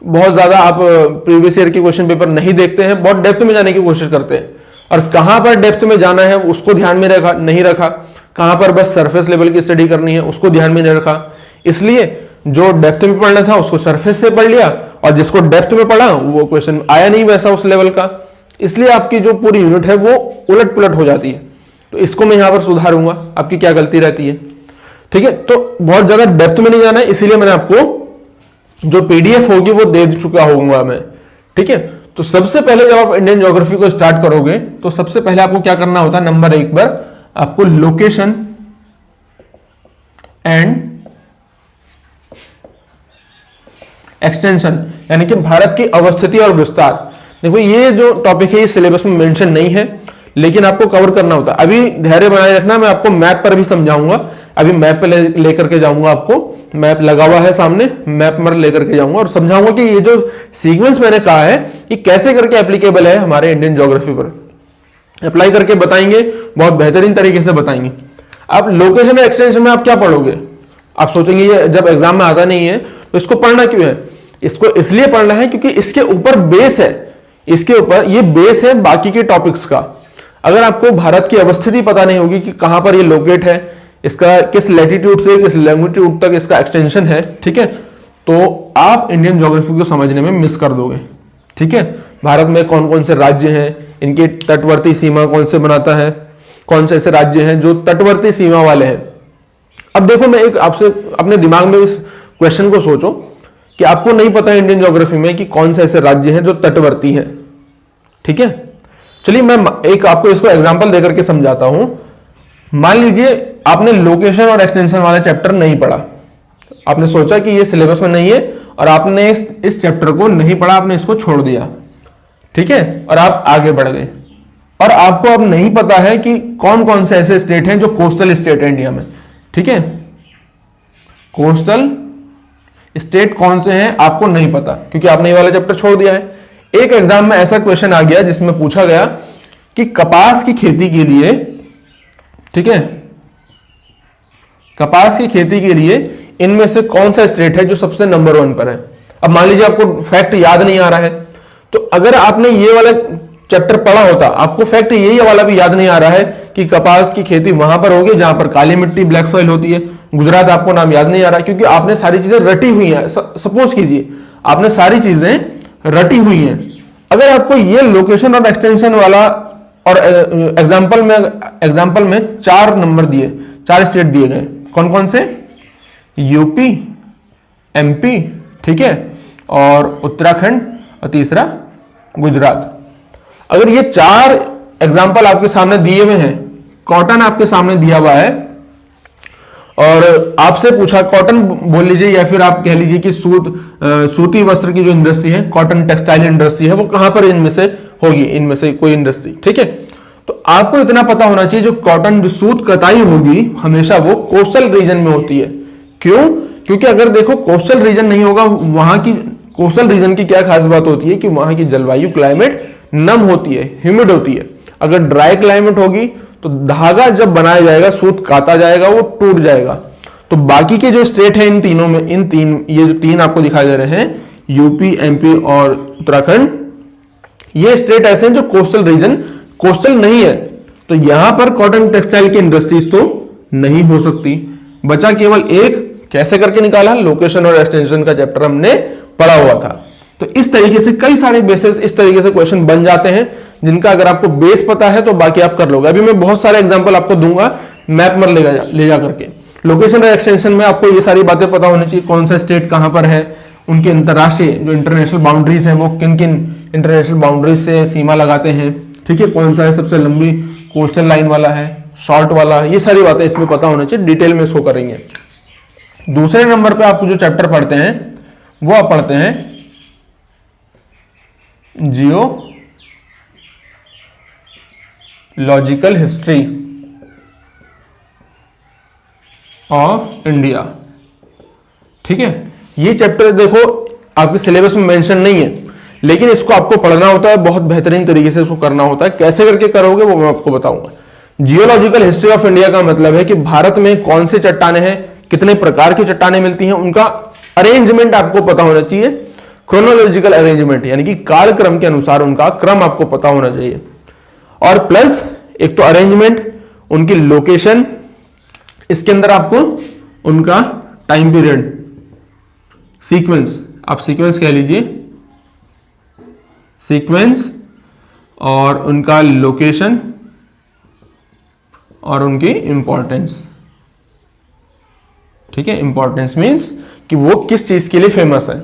बहुत ज्यादा आप प्रीवियस ईयर के क्वेश्चन पेपर नहीं देखते हैं, बहुत डेप्थ में जाने की कोशिश करते हैं। और कहां पर डेप्थ में जाना है उसको ध्यान में नहीं रखा, कहां पर बस सरफेस लेवल की स्टडी करनी है उसको ध्यान में नहीं रखा। इसलिए जो डेप्थ में पढ़ना था उसको सरफेस से पढ़ लिया, और जिसको डेप्थ में पढ़ा वो क्वेश्चन आया नहीं वैसा उस लेवल का। इसलिए आपकी जो पूरी यूनिट है वो उलट पुलट हो जाती है। तो इसको मैं यहां पर सुधारूंगा, आपकी क्या गलती रहती है, ठीक है। तो बहुत ज्यादा डेप्थ में नहीं जाना है, इसीलिए मैंने आपको जो पीडीएफ होगी वो दे चुका होऊंगा मैं, ठीक है। तो सबसे पहले जब आप इंडियन ज्योग्राफी को स्टार्ट करोगे तो सबसे पहले आपको क्या करना होता है, नंबर 1 पर आपको लोकेशन एंड एक्सटेंशन, यानी कि भारत की अवस्थिति और विस्तार। देखो, ये जो टॉपिक है ये सिलेबस में मेंशन नहीं है, लेकिन आपको कवर करना होता है। अभी धैर्य बनाए रखना, मैं आपको मैप पर भी समझाऊंगा। अभी मैप पे लेकर के जाऊंगा, आपको मैप लगा हुआ है सामने, मैप पर लेकर के जाऊंगा और समझाऊंगा कि ये जो सीक्वेंस मैंने कहा है ये कैसे करके एप्लीकेबल है हमारे इंडियन ज्योग्राफी पर। अप्लाई करके बताएंगे, बहुत बेहतरीन तरीके से बताएंगे। आप लोकेशन और एक्सटेंशन में आप क्या पढ़ोगे? आप सोचेंगे ये जब एग्जाम में आता नहीं है तो इसको पढ़ना क्यों है? इसको इसलिए पढ़ना है क्योंकि इसके ऊपर बेस है, इसके ऊपर ये बेस है बाकी के टॉपिक्स का। अगर आपको भारत की अवस्थिति पता नहीं होगी कि कहां पर ये लोकेट है, इसका किस लैटिट्यूड से किस लैंगिट्यूड तक इसका एक्सटेंशन है, ठीक है, तो आप इंडियन ज्योग्राफी को समझने में मिस कर दोगे, ठीक है। भारत में कौन कौन से राज्य हैं, इनकी तटवर्ती सीमा कौन से बनाता है, कौन से ऐसे राज्य हैं जो तटवर्ती सीमा वाले हैं। अब देखो, मैं एक आपसे अपने दिमाग में इस क्वेश्चन को सोचो कि आपको नहीं पता इंडियन ज्योग्राफी में कि कौन से ऐसे राज्य हैं जो तटवर्ती हैं, ठीक है। चलिए मैं एक आपको इसको एग्जांपल देकर के समझाता हूं। मान लीजिए आपने लोकेशन और एक्सटेंशन वाला चैप्टर नहीं पढ़ा, आपने सोचा कि ये सिलेबस में नहीं है और आपने इस चैप्टर को नहीं पढ़ा, आपने इसको छोड़ दिया, ठीक है, और आप आगे बढ़ गए। और आपको अब नहीं पता है कि कौन कौन से ऐसे स्टेट हैं जो कोस्टल स्टेट है इंडिया में, ठीक है। कोस्टल स्टेट कौन से हैं आपको नहीं पता, क्योंकि आपने ये वाला चैप्टर छोड़ दिया है। एक एग्जाम में ऐसा क्वेश्चन आ गया जिसमें पूछा गया कि कपास की खेती के लिए, ठीक है, कपास की खेती के लिए इनमें से कौन सा स्टेट है जो सबसे नंबर 1 पर है। अब मान लीजिए आपको फैक्ट याद नहीं आ रहा है, तो अगर आपने ये वाला चैप्टर पढ़ा होता, आपको फैक्ट यही वाला भी याद नहीं आ रहा है कि कपास की खेती वहां पर होगी जहां पर काली मिट्टी ब्लैक सॉइल होती है। गुजरात आपको नाम याद नहीं आ रहा क्योंकि आपने सारी चीजें रटी हुई हैं। सपोज कीजिए आपने सारी चीजें रटी हुई हैं। अगर आपको ये लोकेशन और एक्सटेंशन वाला और एग्जाम्पल में 4 नंबर दिए, 4 स्टेट दिए गए, कौन कौन से? यूपी, एमपी, ठीक है, और उत्तराखंड, और तीसरा गुजरात। अगर ये 4 एग्जाम्पल आपके सामने दिए हुए हैं, कॉटन आपके सामने दिया हुआ है और आपसे पूछा, कॉटन बोल लीजिए या फिर आप कह लीजिए कि सूती वस्त्र की जो इंडस्ट्री है, कॉटन टेक्सटाइल इंडस्ट्री है, वो कहां पर इनमें से होगी, इनमें से कोई इंडस्ट्री, ठीक है। तो आपको इतना पता होना चाहिए जो कॉटन, जो सूत कताई होगी हमेशा वो कोस्टल रीजन में होती है। क्यों? क्योंकि अगर देखो कोस्टल रीजन नहीं होगा, वहां की कोस्टल रीजन की क्या खास बात होती है कि वहां की जलवायु क्लाइमेट नम होती है, ह्यूमिड होती है। अगर ड्राई क्लाइमेट होगी तो धागा जब बनाया जाएगा, सूत काता जाएगा, वो टूट जाएगा। तो बाकी के जो स्टेट है इन तीनों में, ये जो 3 आपको दिखाई दे रहे हैं, यूपी, एमपी और उत्तराखंड, ये स्टेट ऐसे हैं जो कोस्टल रीजन, कोस्टल नहीं है। तो यहां पर कॉटन टेक्सटाइल की इंडस्ट्रीज तो नहीं हो सकती। बचा केवल एक, कैसे करके निकाला? लोकेशन और एक्सटेंशन का चैप्टर हमने पढ़ा हुआ था। तो इस तरीके से कई सारे बेसिस, इस तरीके से क्वेश्चन बन जाते हैं जिनका अगर आपको बेस पता है तो बाकी आप कर लोगे। अभी मैं बहुत सारे एग्जांपल आपको दूंगा मैप पर ले जा करके। लोकेशन और एक्सटेंशन में आपको ये सारी बातें पता होनी चाहिए, कौन सा स्टेट कहां पर है, उनके अंतरराष्ट्रीय जो इंटरनेशनल बाउंड्रीज हैं वो किन किन इंटरनेशनल बाउंड्रीज से सीमा लगाते हैं, ठीक है, कौन सा है सबसे लंबी कोस्टल लाइन वाला है, शॉर्ट वाला, ये सारी बातें इसमें पता होनी चाहिए। डिटेल में इसको करेंगे। दूसरे नंबर पे आपको जो चैप्टर पढ़ते हैं वो आप पढ़ते हैं जियोलॉजिकल हिस्ट्री ऑफ इंडिया। ठीक है, ये चैप्टर देखो आपके सिलेबस में मेंशन नहीं है, लेकिन इसको आपको पढ़ना होता है, बहुत बेहतरीन तरीके से इसको करना होता है। कैसे करके करोगे वो मैं आपको बताऊंगा। जियोलॉजिकल हिस्ट्री ऑफ इंडिया का मतलब है कि भारत में कौन से चट्टाने हैं, कितने प्रकार की चट्टानें मिलती हैं, उनका अरेंजमेंट आपको पता होना चाहिए। क्रोनोलॉजिकल अरेंजमेंट यानी कि कालक्रम के अनुसार उनका क्रम आपको पता होना चाहिए। और प्लस एक तो अरेंजमेंट, उनकी लोकेशन, इसके अंदर आपको उनका टाइम पीरियड, सीक्वेंस, आप सीक्वेंस कह लीजिए, सीक्वेंस, और उनका लोकेशन और उनकी इंपॉर्टेंस। ठीक है, इंपॉर्टेंस मींस कि वो किस चीज के लिए फेमस है।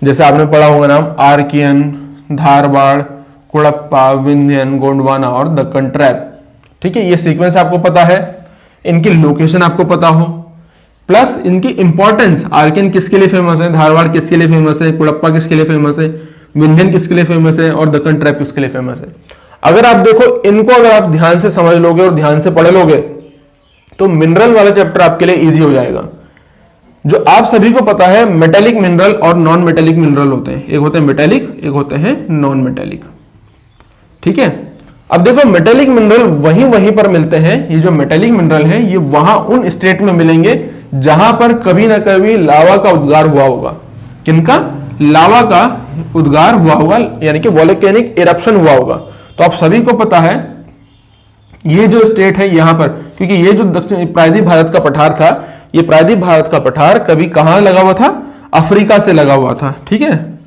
जैसे आपने पढ़ा होगा नाम आर्कियन, धारवाड़, कुड़प्पा, विंध्यन, गोंडवाना और दक्कन ट्रैप। ठीक है, ये सीक्वेंस आपको पता है, इनकी लोकेशन आपको पता हो, प्लस इनकी इंपॉर्टेंस, आर्कियन किसके लिए फेमस है, धारवाड़ किसके लिए फेमस है, कुड़प्पा किसके लिए फेमस है, विंध्यन किसके लिए फेमस है और दक्कन ट्रैप किसके लिए फेमस है। अगर आप देखो इनको, अगर आप ध्यान से समझ लोगे और ध्यान से पढ़ लोगे तो मिनरल वाला चैप्टर आपके लिए इजी हो जाएगा। जो आप सभी को पता है मेटेलिक मिनरल और नॉन मेटेलिक मिनरल होते हैं, एक होते हैं मेटेलिक, एक होते हैं नॉन मेटेलिक। ठीक है, अब देखो मेटेलिक मिनरल वहीं पर मिलते हैं। ये जो मेटेलिक मिनरल है ये वहां उन स्टेट में मिलेंगे जहां पर कभी ना कभी लावा का उद्गार हुआ होगा। किनका? लावा का उद्गार हुआ होगा, यानी कि वोल्केनिक इरप्शन हुआ होगा। तो आप सभी को पता है ये जो स्टेट है यहां पर, क्योंकि ये जो दक्षिण प्रायद्वीप भारत का पठार था, ये प्रायद्वीप भारत का पठार कभी कहां लगा हुआ था? अफ्रीका से लगा हुआ था। ठीक है,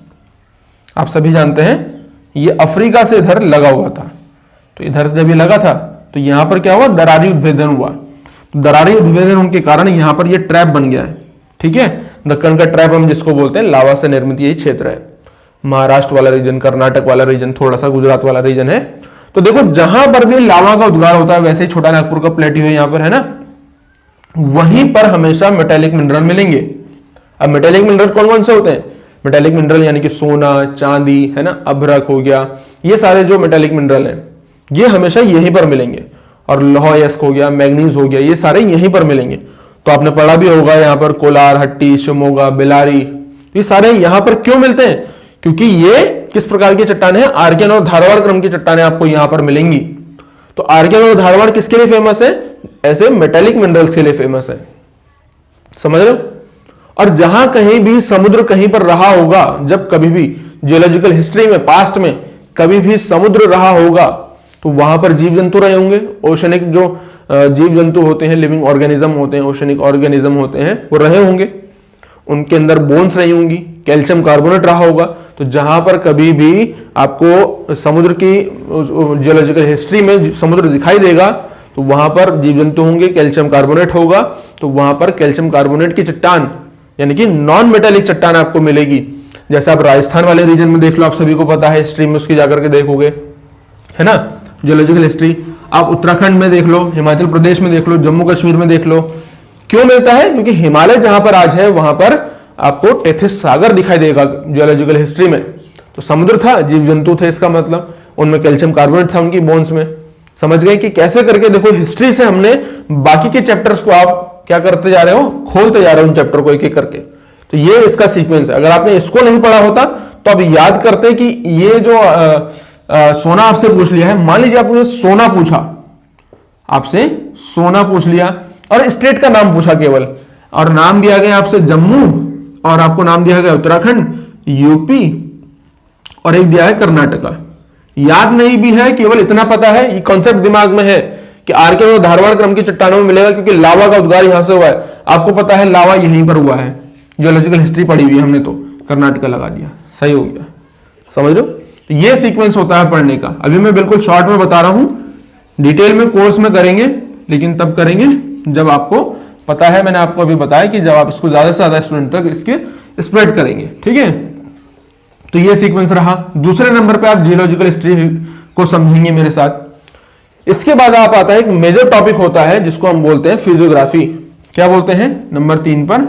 आप सभी जानते हैं ये अफ्रीका से इधर लगा हुआ था। तो इधर जब ये लगा था तो यहां पर क्या हुआ? दरारी उद्भेदन हुआ। तो दरारी उद्भेदन होने के कारण यहां पर ये ट्रैप बन गया है। ठीक है, दक्कन का ट्रैप हम जिसको बोलते हैं, लावा से निर्मित यही क्षेत्र है। महाराष्ट्र वाला रीजन, कर्नाटक वाला रीजन, थोड़ा सा गुजरात वाला रीजन है। तो देखो जहां पर भी लावा का उद्गार होता है, वैसे ही छोटा नागपुर का प्लेट्यू है यहां पर, है ना, वहीं पर हमेशा मेटेलिक मिनरल मिलेंगे। अब मेटेलिक मिनरल कौन कौन से होते हैं? मेटेलिक मिनरल यानी कि सोना, चांदी, है ना, अभ्रक हो गया, ये सारे जो मेटेलिक मिनरल हैं ये हमेशा यहीं पर मिलेंगे। और लौह हो गया, मैग्नीज हो गया, ये सारे यहीं पर मिलेंगे। तो आपने पढ़ा भी होगा यहाँ पर कोलार, हट्टी, शिमोगा, बेलारी, ये सारे यहां पर क्यों मिलते हैं? क्योंकि ये किस प्रकार की चट्टाने हैं? आर्कियन और धारवाड़ क्रम की चट्टानें आपको यहां पर मिलेंगी। तो आर्कियन और धारवाड़ किसके लिए फेमस है? ऐसे मेटेलिक मिनरल्स के लिए फेमस है। समझ रहे हो? और जहां कहीं भी समुद्र कहीं पर रहा होगा, जब कभी भी जियोलॉजिकल हिस्ट्री में पास्ट में कभी भी समुद्र रहा होगा तो वहां पर जीव जंतु रहे होंगे। ओशनिक जो जीव जंतु होते हैं, लिविंग ऑर्गेनिज्म होते हैं, ओशनिक ऑर्गेनिज्म होते हैं, वो रहे होंगे। उनके अंदर बोन्स रही होंगी, कैल्शियम कार्बोनेट रहा होगा। तो जहां पर कभी भी आपको समुद्र की जियोलॉजिकल हिस्ट्री में समुद्र दिखाई देगा तो वहां पर जीव जंतु होंगे, कैल्शियम कार्बोनेट होगा। तो वहां पर कैल्शियम कार्बोनेट की चट्टान यानी कि नॉन मेटेलिक चट्टान आपको मिलेगी। जैसे आप राजस्थान वाले रीजन में देख लो, आप सभी को पता है, हिस्ट्री में उसकी जाकर के देखोगे, है ना, जियोलॉजिकल हिस्ट्री। आप उत्तराखंड में देख लो, हिमाचल प्रदेश में देख लो, जम्मू कश्मीर में देख लो। क्यों मिलता है? क्योंकि हिमालय जहां पर आज है वहां पर आपको टेथिस सागर दिखाई देगा जियोलॉजिकल हिस्ट्री में। तो समुद्र था, जीव जंतु थे, इसका मतलब उनमें कैल्शियम कार्बोनेट था उनकी बोन्स में। समझ गए कि कैसे करके? देखो हिस्ट्री से हमने बाकी के चैप्टर्स को आप क्या करते जा रहे हो? खोलते जा रहे हो उन चैप्टर को एक एक करके। तो ये इसका सीक्वेंस है। अगर आपने इसको नहीं पढ़ा होता तो अब याद करते कि ये जो सोना आपसे पूछ लिया है, मान लीजिए आपने सोना पूछा, आपसे सोना पूछ लिया और स्टेट का नाम पूछा केवल, और नाम दिया गया आपसे जम्मू, और आपको नाम दिया गया उत्तराखंड, यूपी, और एक दिया है कर्नाटका। याद नहीं भी है, केवल इतना पता है, ये कॉन्सेप्ट दिमाग में है कि आर्कियन और धारवाड़ क्रम की चट्टानों में मिलेगा, क्योंकि लावा का उद्गार यहां से हुआ है। आपको पता है लावा यहीं पर हुआ है। जियोलॉजिकल हिस्ट्री पढ़ी हुई है हमने, तो कर्नाटका लगा दिया, सही हो गया। समझ लो, तो ये सीक्वेंस होता है पढ़ने का। अभी मैं बिल्कुल शॉर्ट में बता रहा हूं, डिटेल में कोर्स में करेंगे, लेकिन तब करेंगे जब आपको पता है। मैंने आपको अभी बताया कि जब आप इसको ज्यादा से ज्यादा स्टूडेंट तक इसके स्प्रेड करेंगे। ठीक है, तो ये सीक्वेंस रहा। दूसरे नंबर पे आप जियोलॉजिकल हिस्ट्री को समझेंगे मेरे साथ। इसके बाद आप आता है एक मेजर टॉपिक होता है जिसको हम बोलते हैं फिजियोग्राफी। क्या बोलते हैं? नंबर 3 पर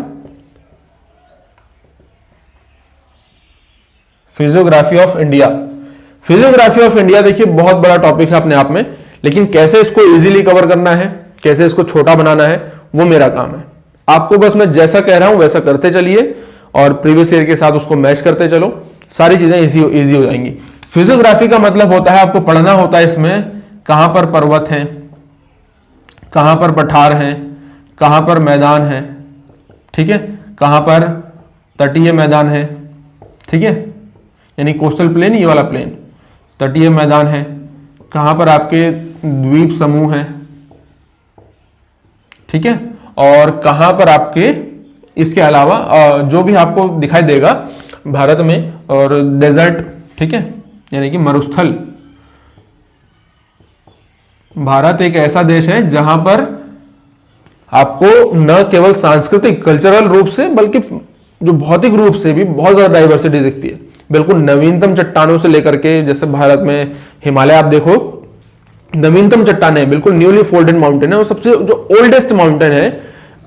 physiography of India. Physiography of India देखिए बहुत बड़ा टॉपिक है अपने आप में, लेकिन कैसे इसको इजीली कवर करना है, कैसे इसको छोटा बनाना है, वो मेरा काम है। आपको बस मैं जैसा कह रहा हूं वैसा करते चलिए और प्रीवियस ईयर के साथ उसको मैच करते चलो, सारी चीजें इजी हो जाएंगी। फिजियोग्राफी का मतलब होता है आपको पढ़ना होता है इसमें कहां पर पर्वत हैं, कहां पर पठार हैं, कहां पर मैदान है, ठीक है, कहां पर तटीय मैदान है, ठीक है, यानी कोस्टल प्लेन, ये वाला प्लेन, तटीय मैदान है, कहां पर आपके द्वीप समूह हैं, ठीक है, और कहां पर आपके इसके अलावा जो भी आपको दिखाई देगा भारत में, और डेजर्ट, ठीक है, यानी कि मरुस्थल। भारत एक ऐसा देश है जहां पर आपको न केवल सांस्कृतिक कल्चरल रूप से बल्कि जो भौतिक रूप से भी बहुत ज्यादा डाइवर्सिटी दिखती है। बिल्कुल नवीनतम चट्टानों से लेकर के, जैसे भारत में हिमालय आप देखो, नवीनतम चट्टानें बिल्कुल न्यूली फोल्डेड माउंटेन है, और सबसे जो ओल्डेस्ट माउंटेन है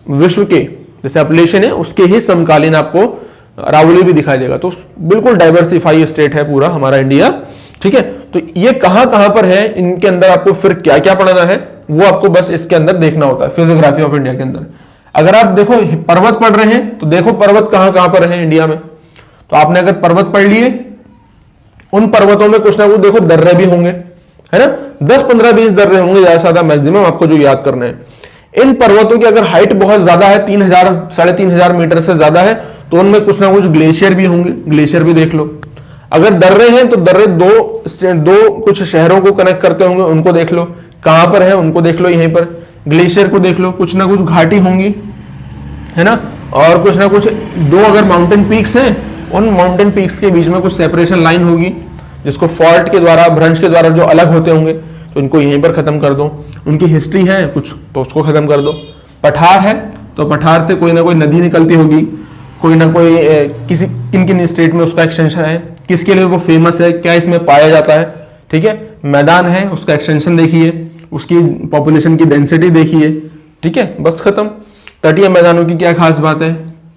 विश्व के, जैसे अपलेशन है, उसके ही समकालीन आपको अरावली भी दिखाई देगा। तो बिल्कुल डाइवर्सिफाई स्टेट है पूरा हमारा इंडिया, ठीक है। तो ये कहां कहां पर है, इनके अंदर आपको फिर क्या क्या पढ़ना है वो आपको बस इसके अंदर देखना होता है फिजियोग्राफी ऑफ इंडिया के अंदर। अगर आप देखो पर्वत पढ़ रहे हैं तो देखो पर्वत कहां कहां पर है इंडिया में। तो आपने अगर पर्वत पढ़ लिए, उन पर्वतों में कुछ ना कुछ देखो दर्रे भी होंगे, है ना, 10 15 20 दर्रे होंगे ज्यादा से ज्यादा मैक्सिमम आपको जो याद करना है। इन पर्वतों की अगर हाइट बहुत ज्यादा है, 3000 3500 मीटर से ज्यादा है, तो उनमें कुछ ना कुछ ग्लेशियर भी होंगे, ग्लेशियर भी देख लो। अगर दर्रे हैं तो दर्रे दो कुछ शहरों को कनेक्ट करते होंगे, उनको देख लो, कहां पर है उनको देख लो, यहीं पर ग्लेशियर को देख लो, कुछ ना कुछ घाटी होंगी, है ना, और कुछ ना कुछ दो अगर माउंटेन पीक्स हैं, उन माउंटेन पीक्स के बीच में कुछ सेपरेशन लाइन होगी, जिसको फॉल्ट के द्वारा, भ्रंश के द्वारा जो अलग होते होंगे, तो इनको यहीं पर खत्म कर दो। उनकी हिस्ट्री है कुछ, तो उसको खत्म कर दो। पठार है तो पठार से कोई ना कोई नदी निकलती होगी, कोई ना कोई किसी किन किन स्टेट में उसका एक्सटेंशन है, किसके लिए वो फेमस है, क्या इसमें पाया जाता है, ठीक है। मैदान है, उसका एक्सटेंशन देखिए, उसकी पॉपुलेशन की डेंसिटी देखिए, ठीक है, बस खत्म। तटीय मैदानों की क्या खास बात है,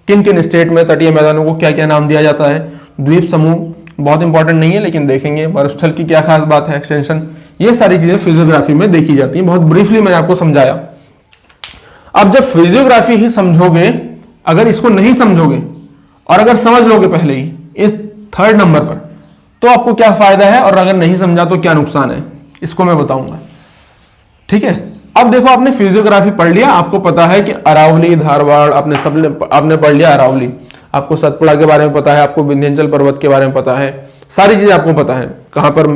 किन किन स्टेट में तटीय मैदानों को क्या क्या नाम दिया जाता है, द्वीप समूह बहुत इंपॉर्टेंट नहीं है लेकिन देखेंगे, मरुस्थल की क्या खास बात है, एक्सटेंशन, ये सारी चीजें फिजियोग्राफी में देखी जाती है। बहुत ब्रीफली मैंने आपको समझाया। अब जब फिजियोग्राफी ही समझोगे, अगर इसको नहीं समझोगे और अगर समझ लोगे पहले ही इस 3rd नंबर पर, तो आपको क्या फायदा है, और अगर नहीं समझा तो क्या नुकसान है, इसको मैं बताऊंगा, ठीक है। अब देखो आपने फिजियोग्राफी पढ़ लिया, आपको पता है कि अरावली, धारवाड़, आपने पढ़ लिया अरावली, आपको सतपुड़ा के बारे में पता है, आपको विंध्याचल पर्वत के बारे में पता है, सारी चीजें आपको पता है, कहां पर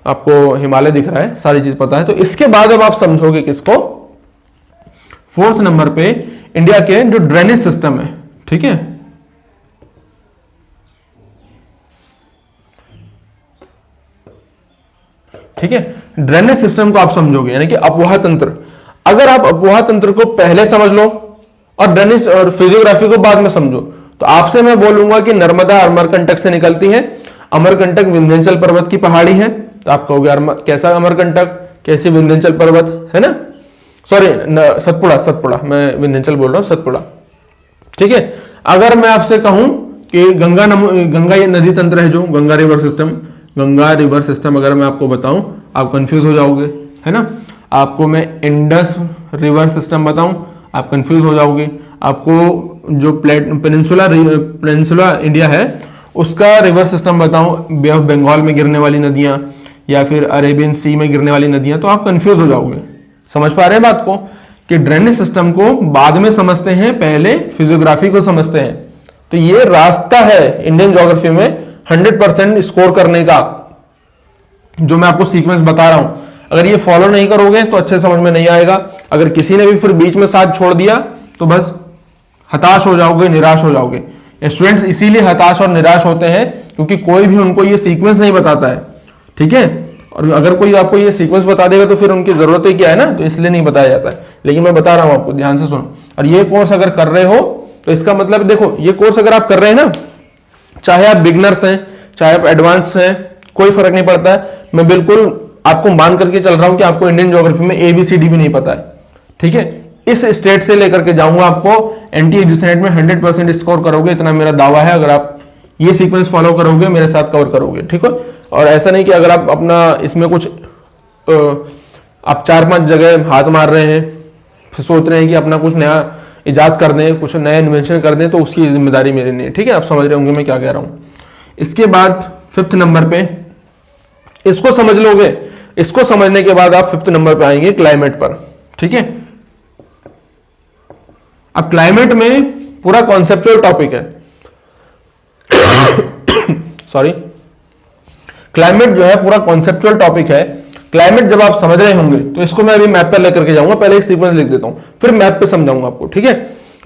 आपको हिमालय दिख रहा है, सारी चीज पता है। तो इसके बाद अब आप समझोगे किसको, 4th नंबर पे इंडिया के जो ड्रेनेज सिस्टम है, ठीक है, ठीक है, ड्रेनेज सिस्टम को आप समझोगे, यानी कि अपवाह तंत्र। अगर आप अपवाह तंत्र को पहले समझ लो और ड्रेनेज और फिजियोग्राफी को बाद में समझो, तो आपसे मैं बोलूंगा कि नर्मदा अमरकंटक से निकलती है, अमरकंटक विंध्याचल पर्वत की पहाड़ी है, तो आप कहोगे कैसा अमरकंटक, कैसी विंध्याचल पर्वत, है ना, सॉरी सतपुड़ा, मैं विंध्याचल बोल रहा हूं, सतपुड़ा, ठीक है। अगर मैं आपसे कहूं कि गंगा ये नदी तंत्र है, जो गंगा रिवर सिस्टम अगर मैं आपको बताऊं, आप कंफ्यूज हो जाओगे, है ना। आपको मैं इंडस रिवर सिस्टम बताऊं, आप कंफ्यूज हो जाओगे। आपको जो पेनिनसुला इंडिया है उसका रिवर सिस्टम बताऊं, बे ऑफ बंगाल में गिरने वाली नदियां या फिर अरेबियन सी में गिरने वाली नदियां, तो आप कंफ्यूज हो जाओगे। समझ पा रहे हैं बात को, कि ड्रेनेज सिस्टम को बाद में समझते हैं, पहले फिजियोग्राफी को समझते हैं। तो ये रास्ता है इंडियन ज्योग्राफी में 100% स्कोर करने का, जो मैं आपको सीक्वेंस बता रहा हूं। अगर ये फॉलो नहीं करोगे तो अच्छे समझ में नहीं आएगा। अगर किसी ने भी फिर बीच में साथ छोड़ दिया तो बस हताश हो जाओगे, निराश हो जाओगे। स्टूडेंट्स इसीलिए हताश और निराश होते हैं क्योंकि कोई भी उनको ये सीक्वेंस नहीं बताता है, ठीक है। और अगर कोई आपको ये सीक्वेंस बता देगा तो फिर उनकी जरूरत ही क्या है ना, तो इसलिए नहीं बताया जाता है। लेकिन मैं बता रहा हूं आपको, ध्यान से सुनो। और ये कोर्स अगर कर रहे हो तो इसका मतलब देखो, ये कोर्स अगर आप कर रहे हैं ना, चाहे आप बिगनर्स हैं चाहे आप एडवांस हैं, कोई फर्क नहीं पड़ता है। मैं बिल्कुल आपको मान करके चल रहा हूं कि आपको इंडियन ज्योग्राफी में ABCD भी नहीं पता है, ठीक है। इस स्टेट से लेकर के जाऊंगा आपको, एनटीए में 100% स्कोर करोगे, इतना मेरा दावा है। अगर आप ये सीक्वेंस फॉलो करोगे, मेरे साथ कवर करोगे, ठीक है। और ऐसा नहीं कि अगर आप अपना इसमें कुछ आप 4-5 जगह हाथ मार रहे हैं, फिर सोच रहे हैं कि अपना कुछ नया इजाद कर दें, कुछ नया इन्वेंशन कर दें, तो उसकी जिम्मेदारी मेरी नहीं है, ठीक है। आप समझ रहे होंगे मैं क्या कह रहा हूं। इसके बाद 5th नंबर पे इसको समझ लोगे, इसको समझने के बाद आप 5th नंबर पे आएंगे क्लाइमेट पर, ठीक है। अब क्लाइमेट में पूरा कॉन्सेप्चुअल टॉपिक है सॉरी, क्लाइमेट जो है पूरा कॉन्सेप्चुअल टॉपिक है। क्लाइमेट जब आप समझ रहे होंगे तो इसको मैं अभी मैप पर लेकर के जाऊंगा, पहले एक सीक्वेंस लिख देता हूं, फिर मैप पे समझाऊंगा आपको, ठीक है।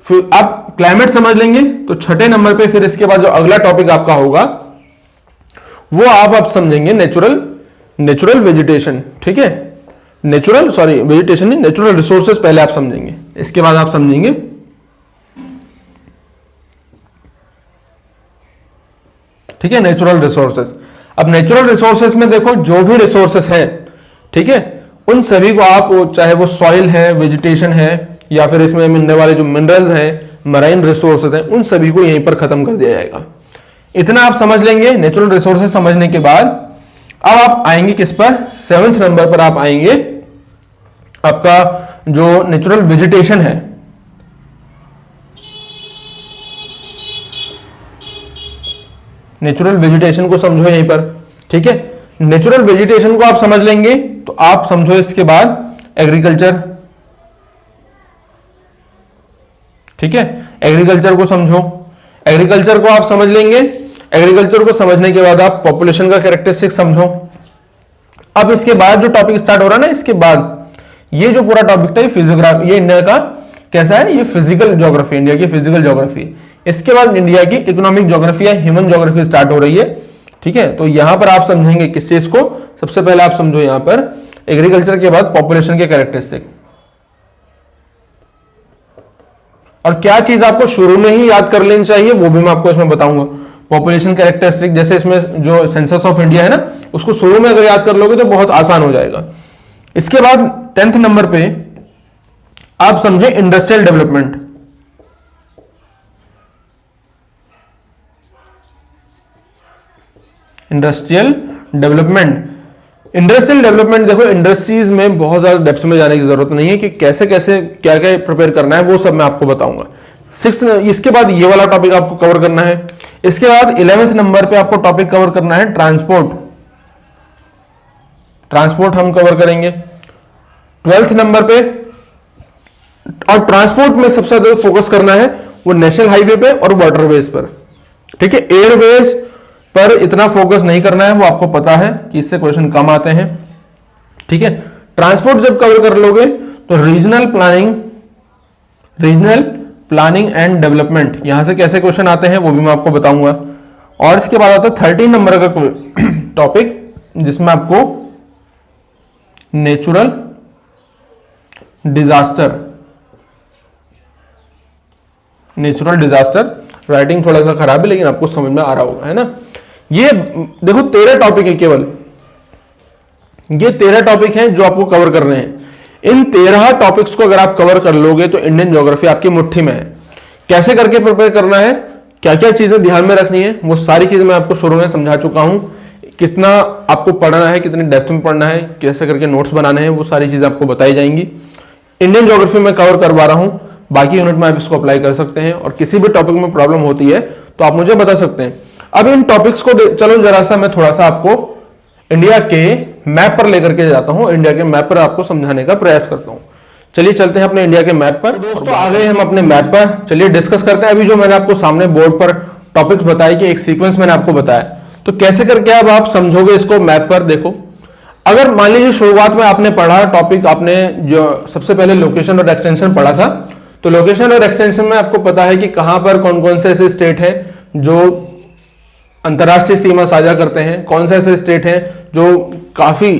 फिर आप क्लाइमेट समझ लेंगे तो 6ठे नंबर पे फिर इसके बाद जो अगला टॉपिक आपका होगा वो आप समझेंगे नेचुरल वेजिटेशन, ठीक है। वेजिटेशन नहीं, नेचुरल रिसोर्सेज पहले आप समझेंगे, इसके बाद आप समझेंगे ठीक है नेचुरल रिसोर्सेज। अब नेचुरल रिसोर्सेज में देखो जो भी रिसोर्सेज हैं, ठीक है, उन सभी को आप, चाहे वो सॉइल है, वेजिटेशन है, या फिर इसमें मिलने वाले जो मिनरल्स हैं, मराइन रिसोर्सेज हैं, उन सभी को यहीं पर खत्म कर दिया जाएगा। इतना आप समझ लेंगे। नेचुरल रिसोर्सेज समझने के बाद अब आप आएंगे किस पर, 7th नंबर पर आप आएंगे आपका जो नेचुरल वेजिटेशन है। नेचुरल वेजिटेशन को समझो यहीं पर, ठीक है। नेचुरल वेजिटेशन को आप समझ लेंगे तो आप समझो इसके बाद एग्रीकल्चर, ठीक है। एग्रीकल्चर को समझो, एग्रीकल्चर को आप समझ लेंगे। एग्रीकल्चर को समझने के बाद आप पॉपुलेशन का कैरेक्टरिस्टिक समझो। अब इसके बाद जो टॉपिक स्टार्ट हो रहा है ना, इसके बाद ये जो पूरा टॉपिक था, ये फिजियोग्राफी, ये इंडिया का कैसा है, ये फिजिकल ज्योग्राफी, इंडिया की फिजिकल ज्योग्राफी। इसके बाद इंडिया की इकोनॉमिक ज्योग्राफी या ह्यूमन ज्योग्राफी स्टार्ट हो रही है, ठीक है। तो यहां पर आप समझेंगे किस चीज को, सबसे पहले आप समझो यहां पर एग्रीकल्चर के बाद पॉपुलेशन के कैरेक्टरिस्टिक। और क्या चीज आपको शुरू में ही याद कर लेनी चाहिए वो भी मैं आपको इसमें बताऊंगा। पॉपुलेशन कैरेक्टरिस्टिक, जैसे इसमें जो सेंसस ऑफ इंडिया है ना, उसको शुरू में अगर याद कर लोगे तो बहुत आसान हो जाएगा। इसके बाद 10th नंबर पे आप समझे इंडस्ट्रियल डेवलपमेंट। इंडस्ट्रियल डेवलपमेंट देखो, इंडस्ट्रीज में बहुत ज्यादा डेप्थ में जाने की जरूरत नहीं है कि कैसे कैसे क्या क्या प्रिपेयर करना है, वो सब मैं आपको बताऊंगा। 6th, इसके बाद ये वाला टॉपिक आपको कवर करना है। इसके बाद 11th नंबर पे आपको टॉपिक कवर करना है ट्रांसपोर्ट हम कवर करेंगे 12th नंबर पे। और ट्रांसपोर्ट में सबसे ज्यादा फोकस करना है वो नेशनल हाईवे पे और वाटरवेज पर, ठीक है। एयरवेज पर इतना फोकस नहीं करना है, वो आपको पता है कि इससे क्वेश्चन कम आते हैं, ठीक है। ट्रांसपोर्ट जब कवर कर लोगे तो रीजनल प्लानिंग एंड डेवलपमेंट, यहां से कैसे क्वेश्चन आते हैं वो भी मैं आपको बताऊंगा। और इसके बाद आता है 13 नंबर का टॉपिक जिसमें आपको नेचुरल डिजास्टर, राइटिंग थोड़ा सा खराब है लेकिन आपको समझ में आ रहा होगा, है ना। ये देखो 13 टॉपिक है, केवल ये 13 टॉपिक हैं जो आपको कवर करने हैं। इन 13 टॉपिक्स को अगर आप कवर कर लोगे तो इंडियन ज्योग्राफी आपकी मुट्ठी में है। कैसे करके प्रिपेयर करना है, क्या क्या चीजें ध्यान में रखनी है, वो सारी चीजें मैं आपको शुरू में समझा चुका हूं। कितना आपको पढ़ना है, कितनी डेप्थ में पढ़ना है, कैसे करके नोट्स बनाने हैं, वो सारी चीजें आपको बताई जाएंगी। इंडियन ज्योग्राफी में कवर करवा रहा हूं, बाकी यूनिट में आप इसको अप्लाई कर सकते हैं। और किसी भी टॉपिक में प्रॉब्लम होती है तो आप मुझे बता सकते हैं। अब इन टॉपिक्स को चलो जरा सा मैं थोड़ा सा आपको इंडिया के मैप पर लेकर के जाता हूं, इंडिया के मैप पर आपको समझाने का प्रयास करता हूं। चलिए चलते हैं अपने इंडिया के मैप पर। दोस्तों आ गए हम अपने मैप पर, चलिए डिस्कस करते हैं। अभी जो मैंने आपको सामने बोर्ड पर टॉपिक्स बताए कि एक सीक्वेंस मैंने आपको बताया, तो कैसे करके अब आप समझोगे इसको मैप पर। देखो, अगर मान लीजिए शुरुआत में आपने पढ़ा टॉपिक, आपने जो सबसे पहले लोकेशन और एक्सटेंशन पढ़ा था, तो लोकेशन और एक्सटेंशन में आपको पता है कि कहां पर कौन कौन से ऐसे स्टेट है जो अंतरराष्ट्रीय सीमा साझा करते हैं, कौन से ऐसे स्टेट हैं जो काफी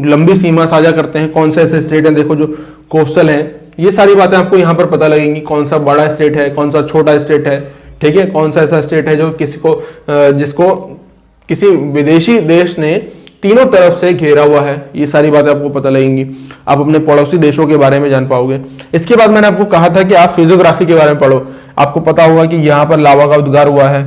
लंबी सीमा साझा करते हैं, कौन से ऐसे स्टेट हैं देखो जो कोस्टल हैं। ये सारी बातें आपको यहाँ पर पता लगेंगी, कौन सा बड़ा स्टेट है, कौन सा छोटा स्टेट है, ठीक है। कौन सा ऐसा स्टेट है जो जिसको किसी विदेशी देश ने तीनों तरफ से घेरा हुआ है, ये सारी बातें आपको पता लगेंगी। आप अपने पड़ोसी देशों के बारे में जान पाओगे। इसके बाद मैंने आपको कहा था कि आप फिजियोग्राफी के बारे में पढ़ो। आपको पता होगा कि यहाँ पर लावा का उद्गार हुआ है,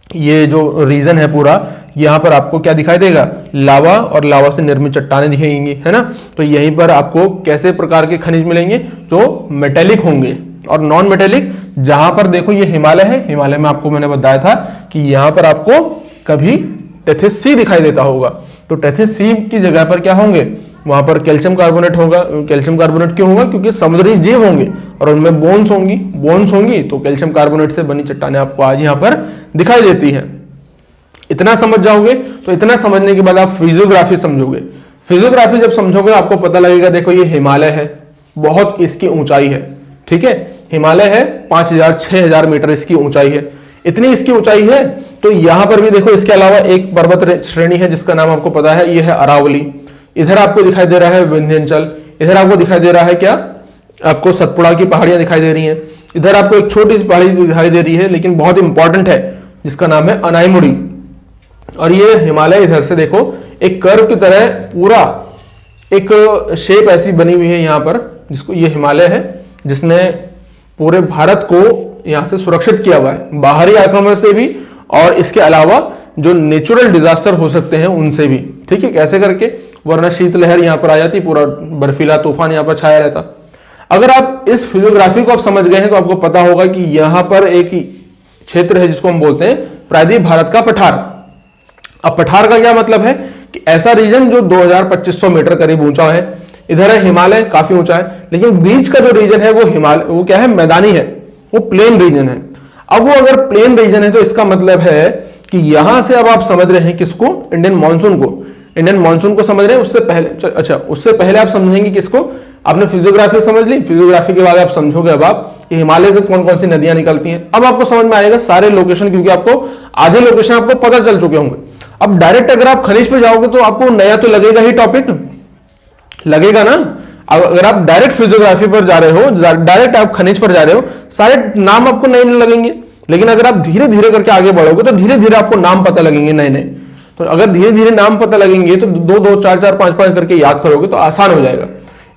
ये जो रीजन है पूरा, यहाँ पर आपको क्या दिखाई देगा, लावा और लावा से निर्मित चट्टानें दिखेंगी, है ना। तो यहीं पर आपको कैसे प्रकार के खनिज मिलेंगे, जो मेटेलिक होंगे और नॉन मेटेलिक। जहां पर देखो ये हिमालय है, हिमालय में आपको मैंने बताया था कि यहां पर आपको कभी टेथिस सी दिखाई देता होगा, तो टेथिस सी की जगह पर क्या होंगे, वहां पर कैल्शियम कार्बोनेट होगा। कैल्शियम कार्बोनेट क्यों होगा, क्योंकि समुद्री जीव होंगे और उनमें बोन्स होंगी, तो कैल्शियम कार्बोनेट से बनी चट्टानें आपको आज यहाँ पर दिखाई देती है। इतना समझ जाओगे, तो इतना समझने के बाद आप फिजियोग्राफी समझोगे। फिजियोग्राफी जब समझोगे आपको पता लगेगा, देखो ये हिमालय है, बहुत इसकी ऊंचाई है, ठीक है, हिमालय है 5000-6000 मीटर इसकी ऊंचाई है, इतनी इसकी ऊंचाई है। तो यहां पर भी देखो इसके अलावा एक पर्वत श्रेणी है जिसका नाम आपको पता है, ये है अरावली। इधर आपको दिखाई दे रहा है विंध्याचल, इधर आपको दिखाई दे रहा है क्या, आपको सतपुड़ा की पहाड़ियां दिखाई दे रही हैं। इधर आपको एक छोटी सी पहाड़ी दिखाई दे रही है लेकिन बहुत इंपॉर्टेंट है, जिसका नाम है अनाईमुड़ी। और ये हिमालय इधर से देखो एक कर्व की तरह पूरा एक शेप ऐसी बनी हुई है यहां पर, जिसको ये हिमालय है, जिसने पूरे भारत को यहां से सुरक्षित किया हुआ है बाहरी आक्रमण से भी, और इसके अलावा जो नेचुरल डिजास्टर हो सकते हैं उनसे भी, ठीक है, कैसे करके, वरना शीतलहर यहां पर आ जाती, पूरा बर्फीला तूफान यहां पर छाया रहता। अगर आप इस फिजियोग्राफी को आप समझ गए हैं तो आपको पता होगा कि यहां पर एक क्षेत्र है जिसको हम बोलते हैं प्रायद्वीप भारत का पठार। अब पठार का क्या मतलब है कि ऐसा रीजन जो 2500 मीटर करीब ऊंचा है। इधर है हिमालय, काफी ऊंचा है, लेकिन बीच का जो रीजन है वो हिमालय, वो क्या है, मैदानी है, वो प्लेन रीजन है। अब वो अगर प्लेन रीजन है तो इसका मतलब है कि यहां से अब आप समझ रहे हैं किसको, इंडियन मानसून को, इंडियन मानसून को समझ रहे हैं। उससे पहले, अच्छा उससे पहले आप समझेंगे किसको, आपने फिजियोग्राफी समझ ली, फिजियोग्राफी के बाद आप समझोगे अब आप कि हिमालय से कौन कौन सी नदियां निकलती हैं। अब आपको समझ में आएगा सारे लोकेशन, क्योंकि आपको आधे लोकेशन आपको पता चल चुके होंगे। अब डायरेक्ट अगर आप खनिज पे जाओगे तो आपको नया तो लगेगा ही, टॉपिक लगेगा ना। अगर आप डायरेक्ट फिजियोग्राफी पर जा रहे हो, डायरेक्ट आप खनिज पर जा रहे हो, सारे नाम आपको नए लगेंगे। लेकिन अगर आप धीरे धीरे करके आगे बढ़ोगे तो धीरे धीरे आपको नाम पता लगेंगे नए नए। तो अगर धीरे धीरे नाम पता लगेंगे तो 2-2, 4-4, 5-5 करके याद करोगे तो आसान हो जाएगा।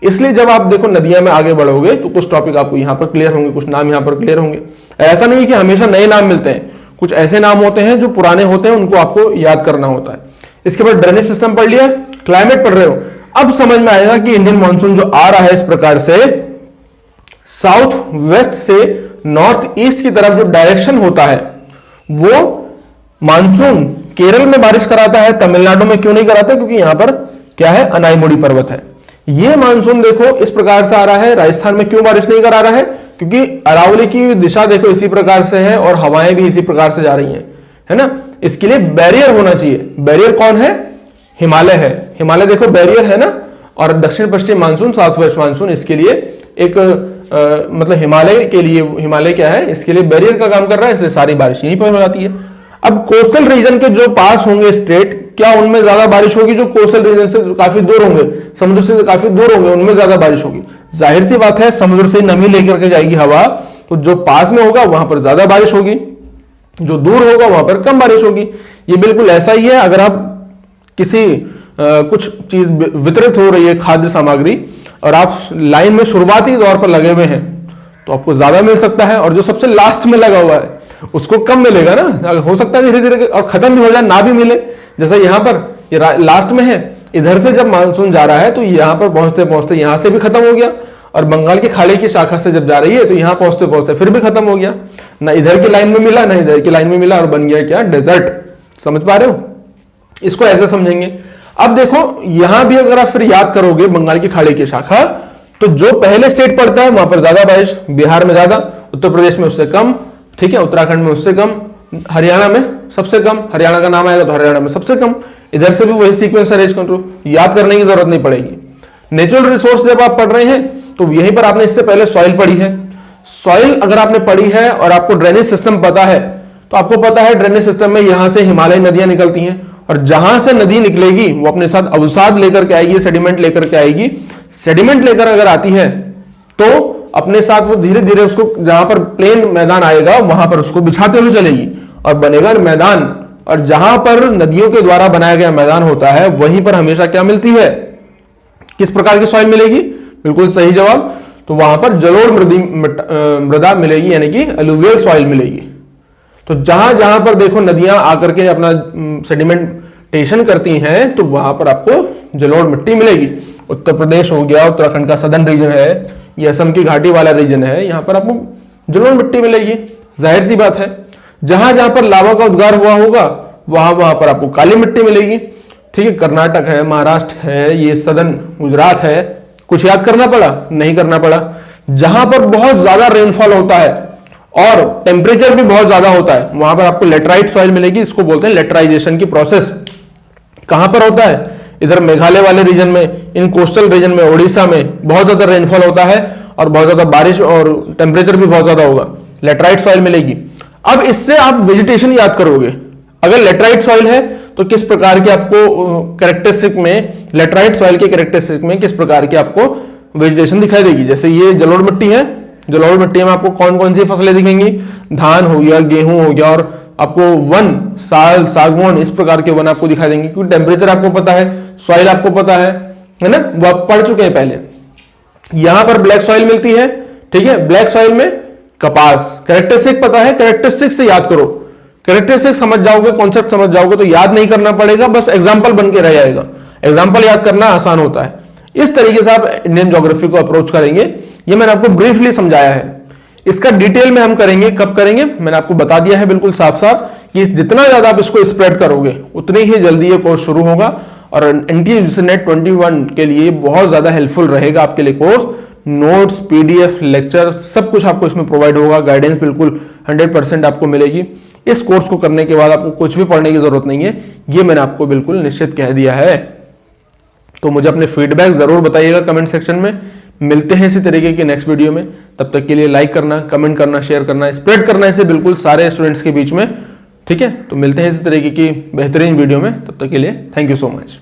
इसलिए जब आप देखो नदियां में आगे बढ़ोगे तो कुछ टॉपिक आपको यहां पर क्लियर होंगे, कुछ नाम यहां पर क्लियर होंगे। ऐसा नहीं है कि हमेशा नए नाम मिलते हैं, कुछ ऐसे नाम होते हैं जो पुराने होते हैं, उनको आपको याद करना होता है। इसके बाद ड्रेनेज सिस्टम पढ़ लिया, क्लाइमेट पढ़ रहे हो, अब समझ में आएगा कि इंडियन मानसून जो आ रहा है इस प्रकार से साउथ वेस्ट से नॉर्थ ईस्ट की तरफ जो डायरेक्शन होता है, वो मानसून केरल में बारिश कराता है, तमिलनाडु में क्यों नहीं कराता, क्योंकि यहां पर क्या है, अनाईमुड़ी पर्वत है। ये मानसून देखो इस प्रकार से आ रहा है, राजस्थान में क्यों बारिश नहीं करा रहा है, क्योंकि अरावली की दिशा देखो इसी प्रकार से है और हवाएं भी इसी प्रकार से जा रही हैं, है ना। इसके लिए बैरियर होना चाहिए। बैरियर कौन है, हिमालय है। हिमालय देखो बैरियर है ना, और दक्षिण पश्चिम मानसून, साउथ वेस्ट मानसून, इसके लिए एक मतलब हिमालय के लिए, हिमालय क्या है, इसके लिए बैरियर का काम कर रहा है, इसलिए सारी बारिश यहीं पर हो जाती है। अब कोस्टल रीजन के जो पास होंगे स्टेट, क्या उनमें ज्यादा बारिश होगी, जो कोस्टल रीजन से काफी दूर होंगे, समुद्र से काफी दूर होंगे, उनमें ज्यादा बारिश होगी। जाहिर सी बात है, समुद्र से नमी लेकर के जाएगी हवा, तो जो पास में होगा वहां पर ज्यादा बारिश होगी, जो दूर होगा वहां पर कम बारिश होगी। ये बिल्कुल ऐसा ही है, अगर आप किसी कुछ चीज वितरित हो रही है, खाद्य सामग्री, और आप लाइन में शुरुआती दौर पर लगे हुए हैं तो आपको ज्यादा मिल सकता है, और जो सबसे लास्ट में लगा हुआ है उसको कम मिलेगा ना। हो सकता है धीरे धीरे और खत्म भी हो जाए, ना भी मिले। जैसा यहां पर ये लास्ट में है, इधर से जब मानसून जा रहा है तो यहां पर पहुंचते पहुंचते यहां से भी खत्म हो गया, और बंगाल की खाड़ी की शाखा से जब जा रही है तो यहां पहुंचते पहुंचते फिर भी खत्म हो गया, ना इधर की लाइन में मिला ना इधर की लाइन में मिला, और बन गया क्या, डेजर्ट। समझ पा रहे हो, इसको ऐसे समझेंगे। अब देखो यहां भी अगर आप फिर याद करोगे बंगाल की खाड़ी की शाखा, तो जो पहले स्टेट पड़ता है वहां पर ज्यादा बारिश, बिहार में ज्यादा, उत्तर प्रदेश में उससे कम, ठीक है, उत्तराखंड में उससे कम, हरियाणा में सबसे कम, हरियाणा का नाम आएगा तो हरियाणा में सबसे कम। इधर से भी वही सीक्वेंस अरेंज कंट्रोल, याद करने की जरूरत नहीं पड़ेगी। नेचुरल रिसोर्स जब आप पढ़ रहे हैं तो यहीं पर आपने इससे पहले सॉइल पढ़ी है। सॉइल अगर आपने पढ़ी है और आपको ड्रेनेज सिस्टम पता है, तो आपको पता है ड्रेनेज सिस्टम में यहां से हिमालयी नदियां निकलती हैं, और जहां से नदी निकलेगी वो अपने साथ अवसाद लेकर के आएगी, सेडिमेंट लेकर के आएगी। सेडिमेंट लेकर अगर आती है तो अपने साथ वो धीरे धीरे उसको, जहां पर प्लेन मैदान आएगा वहां पर उसको बिछाते हुए चलेगी और बनेगा मैदान। और जहां पर नदियों के द्वारा बनाया गया मैदान होता है वहीं पर हमेशा क्या मिलती है, किस प्रकार की सॉइल मिलेगी, बिल्कुल सही जवाब, तो वहां पर जलोढ़ मृदा मिलेगी, यानी कि अलुवियल सॉइल मिलेगी। तो जहां जहां पर देखो नदियां आकर के अपना सेडिमेंटेशन करती हैं, तो वहां पर आपको जलोढ़ मिट्टी मिलेगी। उत्तर प्रदेश हो गया, उत्तराखंड का सदर्न रीजन है, ये असम की घाटी वाला रीजन है, यहाँ पर आपको जलोढ़ मिट्टी मिलेगी। जाहिर सी बात है, जहां जहां पर लावा का उद्गार हुआ होगा वहां वहां पर आपको काली मिट्टी मिलेगी। ठीक है, कर्नाटक है, महाराष्ट्र है, ये सदर्न गुजरात है। कुछ याद करना पड़ा? नहीं करना पड़ा। जहां पर बहुत ज्यादा रेनफॉल होता है और टेम्परेचर भी बहुत ज्यादा होता है, वहां पर आपको लेटराइट सॉइल मिलेगी। इसको बोलते हैं लेटराइजेशन की प्रोसेस। कहां पर होता है? इधर मेघालय वाले रीजन में, इन कोस्टल रीजन में, उड़ीसा में बहुत ज्यादा रेनफॉल होता है और बहुत ज्यादा बारिश और टेम्परेचर भी बहुत ज्यादा होगा, लेटराइट सॉइल मिलेगी। अब इससे आप वेजिटेशन याद करोगे। अगर लेटराइट सॉइल है तो किस प्रकार के आपको कैरेक्टरिस्टिक में, लेटराइट सॉइल के कैरेक्टरिस्टिक में किस प्रकार की आपको वेजिटेशन दिखाई देगी। जैसे ये जलोढ़ मिट्टी है, जलोढ़ मिट्टी में आपको कौन कौन सी फसलें दिखेंगी? धान हो गया, गेहूं हो गया, और आपको वन, साल, सागवान, इस प्रकार के वन आपको दिखाई देंगे, क्योंकि टेम्परेचर आपको पता है, सॉइल आपको पता है ना, वो आप पढ़ चुके हैं पहले। यहां पर ब्लैक सॉइल मिलती है। ठीक है, ब्लैक सॉइल में कपास। कैरेक्टरिस्टिक पता है, कैरेक्टरिस्टिक से याद करो। कैरेक्टरिस्टिक समझ जाओगे, कॉन्सेप्ट समझ जाओगे तो याद नहीं करना पड़ेगा, बस एग्जाम्पल बन के रह जाएगा। एग्जाम्पल याद करना आसान होता है। इस तरीके से आप इंडियन ज्योग्राफी को अप्रोच करेंगे। ये मैंने आपको ब्रीफली समझाया है। इसका डिटेल में हम करेंगे, कब करेंगे मैंने आपको बता दिया है बिल्कुल साफ साफ, कि जितना ज्यादा आप इसको स्प्रेड करोगे उतनी ही जल्दी ये कोर्स शुरू होगा। और NTA नेट 21 के लिए बहुत ज्यादा हेल्पफुल रहेगा आपके लिए कोर्स। नोट्स, PDF, लेक्चर सब कुछ आपको इसमें प्रोवाइड होगा। गाइडेंस बिल्कुल 100% आपको मिलेगी। इस कोर्स को करने के बाद आपको कुछ भी पढ़ने की जरूरत नहीं है, ये मैंने आपको बिल्कुल निश्चित कह दिया है। तो मुझे अपने फीडबैक जरूर बताइएगा कमेंट सेक्शन में। मिलते हैं इसी तरीके की नेक्स्ट वीडियो में। तब तक के लिए लाइक करना, कमेंट करना, शेयर करना, स्प्रेड करना इसे बिल्कुल सारे स्टूडेंट्स के बीच में। ठीक है, तो मिलते हैं इसी तरीके की बेहतरीन वीडियो में। तब तक के लिए थैंक यू सो मच।